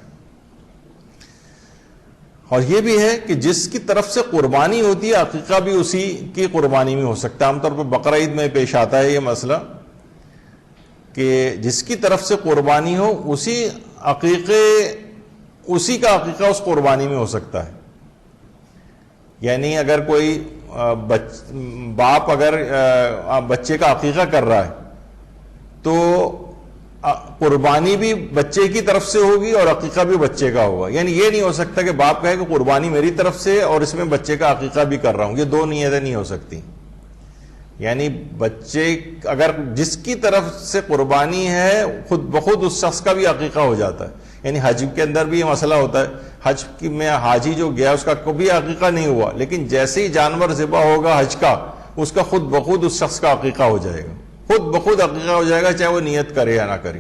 اور یہ بھی ہے کہ جس کی طرف سے قربانی ہوتی ہے عقیقہ بھی اسی کی قربانی میں ہو سکتا ہے. عام طور پر بقرہ عید میں پیش آتا ہے یہ مسئلہ کہ جس کی طرف سے قربانی ہو اسی کا عقیقہ اس قربانی میں ہو سکتا ہے. یعنی اگر کوئی باپ اگر بچے کا عقیقہ کر رہا ہے تو قربانی بھی بچے کی طرف سے ہوگی اور عقیقہ بھی بچے کا ہوگا. یعنی یہ نہیں ہو سکتا کہ باپ کہے کہ قربانی میری طرف سے اور اس میں بچے کا عقیقہ بھی کر رہا ہوں. یہ دو نیتیں نہیں ہو سکتی. یعنی بچے اگر جس کی طرف سے قربانی ہے خود بخود اس شخص کا بھی عقیقہ ہو جاتا ہے. یعنی حج کے اندر بھی یہ مسئلہ ہوتا ہے، حج میں حاجی جو گیا اس کا کبھی عقیقہ نہیں ہوا، لیکن جیسے ہی جانور ذبح ہوگا حج کا، اس کا خود بخود اس شخص کا عقیقہ ہو جائے گا، خود بخود عقیقہ ہو جائے گا، چاہے وہ نیت کرے یا نہ کرے.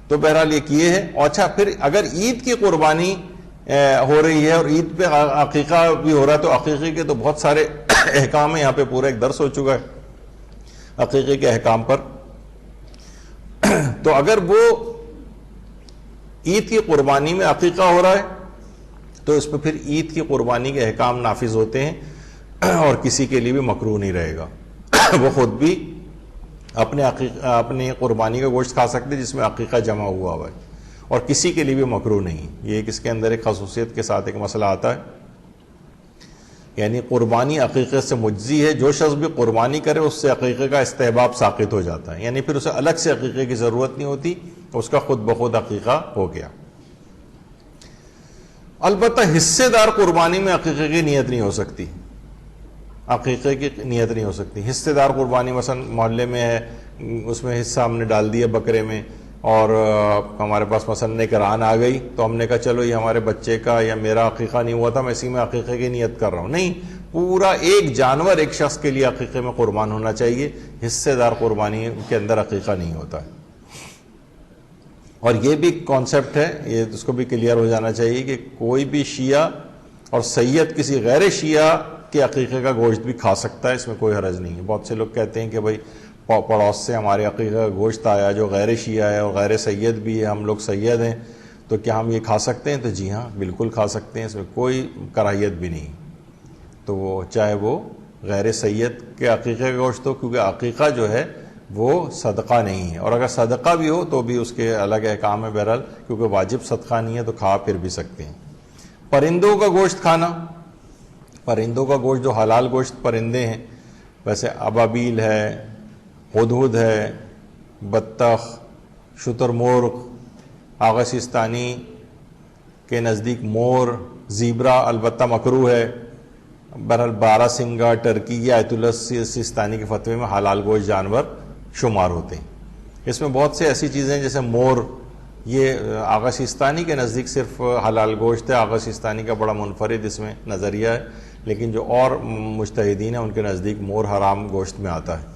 تو بہرحال یہ کیے ہے. اور اچھا، پھر اگر عید کی قربانی ہو رہی ہے اور عید پہ عقیقہ بھی ہو رہا ہے تو عقیقے کے تو بہت سارے احکام ہیں. یہاں پہ پورا ایک درس ہو چکا ہے عقیقے کے احکام پر. تو اگر وہ عید کی قربانی میں عقیقہ ہو رہا ہے تو اس پہ پھر عید کی قربانی کے احکام نافذ ہوتے ہیں اور کسی کے لیے بھی مکروہ نہیں رہے گا. وہ خود بھی اپنی قربانی کا گوشت کھا سکتے جس میں عقیقہ جمع ہوا ہے، اور کسی کے لیے بھی مکروہ نہیں. یہ اس کے اندر ایک خصوصیت کے ساتھ ایک مسئلہ آتا ہے، یعنی قربانی عقیقے سے مجزی ہے. جو شخص بھی قربانی کرے اس سے عقیقے کا استحباب ساقط ہو جاتا ہے، یعنی پھر اسے الگ سے عقیقے کی ضرورت نہیں ہوتی، اس کا خود بخود عقیقہ ہو گیا. البتہ حصے دار قربانی میں عقیقے کی نیت نہیں ہو سکتی، عقیقے کی نیت نہیں ہو سکتی. حصے دار قربانی مثلا محلے میں ہے، اس میں حصہ ہم نے ڈال دیا بکرے میں، اور ہمارے پاس مثلا ایک ران آ گئی تو ہم نے کہا چلو یہ ہمارے بچے کا یا میرا عقیقہ نہیں ہوا تھا، میں اسی میں عقیقے کی نیت کر رہا ہوں. نہیں، پورا ایک جانور ایک شخص کے لیے عقیقے میں قربان ہونا چاہیے. حصے دار قربانی کے اندر عقیقہ نہیں ہوتا ہے. اور یہ بھی کانسیپٹ ہے، یہ اس کو بھی کلیئر ہو جانا چاہیے کہ کوئی بھی شیعہ اور سید کسی غیر شیعہ کے عقیقے کا گوشت بھی کھا سکتا ہے، اس میں کوئی حرج نہیں ہے. بہت سے لوگ کہتے ہیں کہ بھائی پڑوس سے ہمارے عقیقے کا گوشت آیا جو غیر شیعہ ہے اور غیر سید بھی ہے، ہم لوگ سید ہیں، تو کیا ہم یہ کھا سکتے ہیں؟ تو جی ہاں، بالکل کھا سکتے ہیں، اس میں کوئی کراہیت بھی نہیں. تو وہ چاہے وہ غیر سید کے عقیقے کا گوشت ہو، کیونکہ عقیقہ جو ہے وہ صدقہ نہیں ہے، اور اگر صدقہ بھی ہو تو بھی اس کے الگ احکام ہے. بہرحال کیونکہ واجب صدقہ نہیں ہے تو کھا پھر بھی سکتے ہیں. پرندوں کا گوشت کھانا، پرندوں کا گوشت جو حلال گوشت پرندے ہیں، ویسے ابابیل ہے، ہدہد ہے، بطخ، شتر مرغ، آغا سیستانی کے نزدیک مور، زیبرا البتہ مکروہ ہے. بہرحال بارہ سنگا، ٹرکی یا آیت اللہ سیستانی کے فتوے میں حلال گوشت جانور شمار ہوتے ہیں. اس میں بہت سے ایسی چیزیں جیسے مور، یہ آغا سیستانی کے نزدیک صرف حلال گوشت ہے. آغا سیستانی کا بڑا منفرد اس میں نظریہ ہے، لیکن جو اور مجتہدین ہیں ان کے نزدیک مور حرام گوشت میں آتا ہے.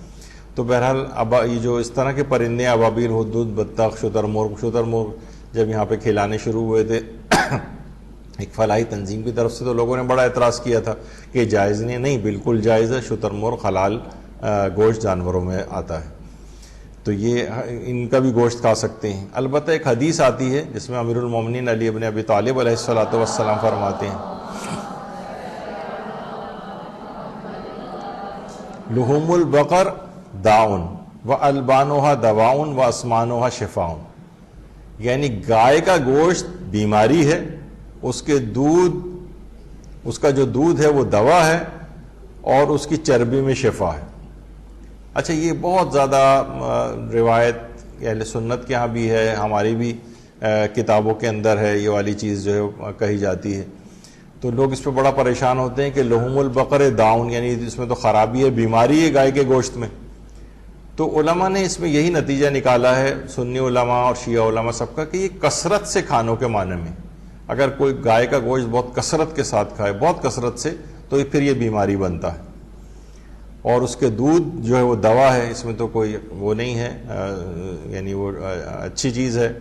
تو بہرحال اب یہ جو اس طرح کے پرندے ابابیل، ہدہد، بطخ، شتر مرغ جب یہاں پہ کھلانے شروع ہوئے تھے ایک فلاحی تنظیم کی طرف سے، تو لوگوں نے بڑا اعتراض کیا تھا کہ جائز نہیں، بالکل جائز ہے، شتر مرغ حلال گوشت جانوروں میں آتا ہے، تو یہ ان کا بھی گوشت کھا سکتے ہیں۔ البتہ ایک حدیث آتی ہے جس میں امیر المومنین علی ابن ابی طالب علیہ الصلوۃ والسلام فرماتے ہیں لحوم البقر داؤن والبانها دواء واسمانها شفاء، یعنی گائے کا گوشت بیماری ہے، اس کا جو دودھ ہے وہ دوا ہے، اور اس کی چربی میں شفا ہے۔ اچھا، یہ بہت زیادہ روایت اہل سنت کے ہاں بھی ہے، ہماری بھی کتابوں کے اندر ہے، یہ والی چیز جو ہے کہی جاتی ہے، تو لوگ اس پہ بڑا پریشان ہوتے ہیں کہ لحوم البقر داؤن، یعنی اس میں تو خرابی ہے، بیماری ہے گائے کے گوشت میں۔ تو علماء نے اس میں یہی نتیجہ نکالا ہے، سنی علماء اور شیعہ علماء سب کا، کہ یہ کثرت سے کھانوں کے معنی میں، اگر کوئی گائے کا گوشت بہت کثرت کے ساتھ کھائے، بہت کثرت سے، تو پھر یہ بیماری بنتا ہے، اور اس کے دودھ جو ہے وہ دوا ہے، اس میں تو کوئی وہ نہیں ہے، یعنی وہ اچھی چیز ہے،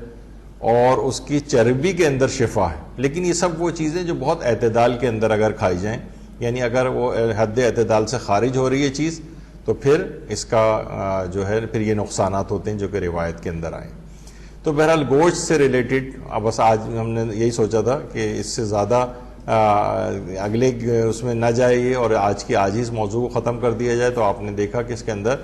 اور اس کی چربی کے اندر شفا ہے۔ لیکن یہ سب وہ چیزیں جو بہت اعتدال کے اندر اگر کھائی جائیں، یعنی اگر وہ حد اعتدال سے خارج ہو رہی ہے چیز، تو پھر اس کا جو ہے پھر یہ نقصانات ہوتے ہیں جو کہ روایت کے اندر آئے۔ تو بہرحال گوشت سے ریلیٹڈ بس آج ہم نے یہی سوچا تھا کہ اس سے زیادہ اگلے اس میں نہ جائے، اور آج کی اس موضوع کو ختم کر دیا جائے۔ تو آپ نے دیکھا کہ اس کے اندر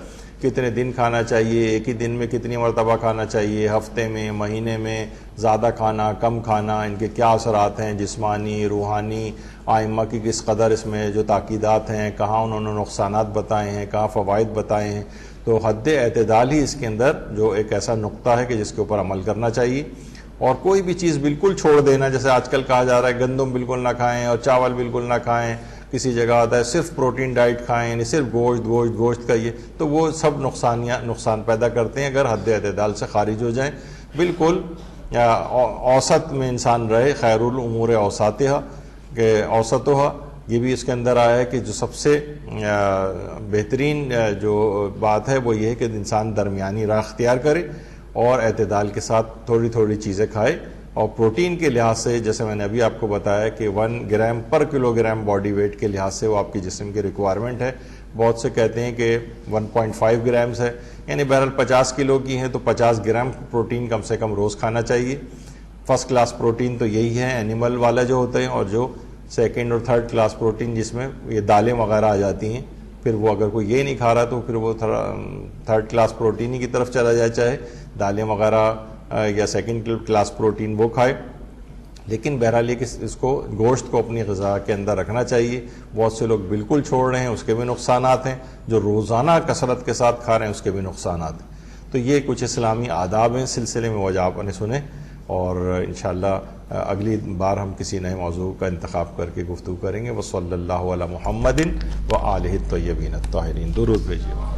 کتنے دن کھانا چاہیے، ایک ہی دن میں کتنی مرتبہ کھانا چاہیے، ہفتے میں، مہینے میں، زیادہ کھانا، کم کھانا، ان کے کیا اثرات ہیں جسمانی، روحانی، ائمہ کی کس قدر اس میں جو تاکیدات ہیں، کہاں انہوں نے نقصانات بتائے ہیں، کہاں فوائد بتائے ہیں۔ تو حد اعتدال ہی اس کے اندر جو ایک ایسا نقطہ ہے کہ جس کے اوپر عمل کرنا چاہیے، اور کوئی بھی چیز بالکل چھوڑ دینا، جیسے آج کل کہا جا رہا ہے گندم بالکل نہ کھائیں اور چاول بالکل نہ کھائیں، کسی جگہ آتا ہے صرف پروٹین ڈائٹ کھائیں، یعنی صرف گوشت کا، یہ تو وہ سب نقصان پیدا کرتے ہیں اگر حد اعتدال سے خارج ہو جائیں۔ بالکل اوسط میں انسان رہے، خیر الامور اوساطھا، کہ اوسطھا، یہ بھی اس کے اندر آیا ہے کہ جو سب سے بہترین جو بات ہے وہ یہ ہے کہ انسان درمیانی راہ اختیار کرے اور اعتدال کے ساتھ تھوڑی تھوڑی چیزیں کھائے، اور پروٹین کے لحاظ سے جیسے میں نے ابھی آپ کو بتایا کہ 1 گرام پر کلو گرام باڈی ویٹ کے لحاظ سے وہ آپ کی جسم کی ریکوائرمنٹ ہے۔ بہت سے کہتے ہیں کہ 1.5 گرامز ہے، یعنی بہرحال 50 کلو کی ہیں تو 50 گرام پروٹین کم سے کم روز کھانا چاہیے۔ فرسٹ کلاس پروٹین تو یہی ہے، اینیمل والا جو ہوتا ہے، اور جو سیکنڈ اور تھرڈ کلاس پروٹین جس میں یہ دالیں وغیرہ آ جاتی ہیں، پھر وہ اگر کوئی یہ نہیں کھا رہا تو پھر وہ تھرڈ کلاس پروٹین ہی کی طرف چلا جائے، چاہے دالیں وغیرہ یا سیکنڈ کلاس پروٹین وہ کھائے۔ لیکن بہرحال یہ کہ اس کو گوشت کو اپنی غذا کے اندر رکھنا چاہیے۔ بہت سے لوگ بالکل چھوڑ رہے ہیں، اس کے بھی نقصانات ہیں، جو روزانہ کثرت کے ساتھ کھا رہے ہیں اس کے بھی نقصانات ہیں۔ تو یہ کچھ اسلامی آداب ہیں سلسلے میں، وہ جو آپ نے سنے، اور انشاءاللہ اگلی بار ہم کسی نئے موضوع کا انتخاب کر کے گفتگو کریں گے۔ وصلی اللہ علی محمد وآلہ الطیبین الطاہرین۔ درود بھیجیے۔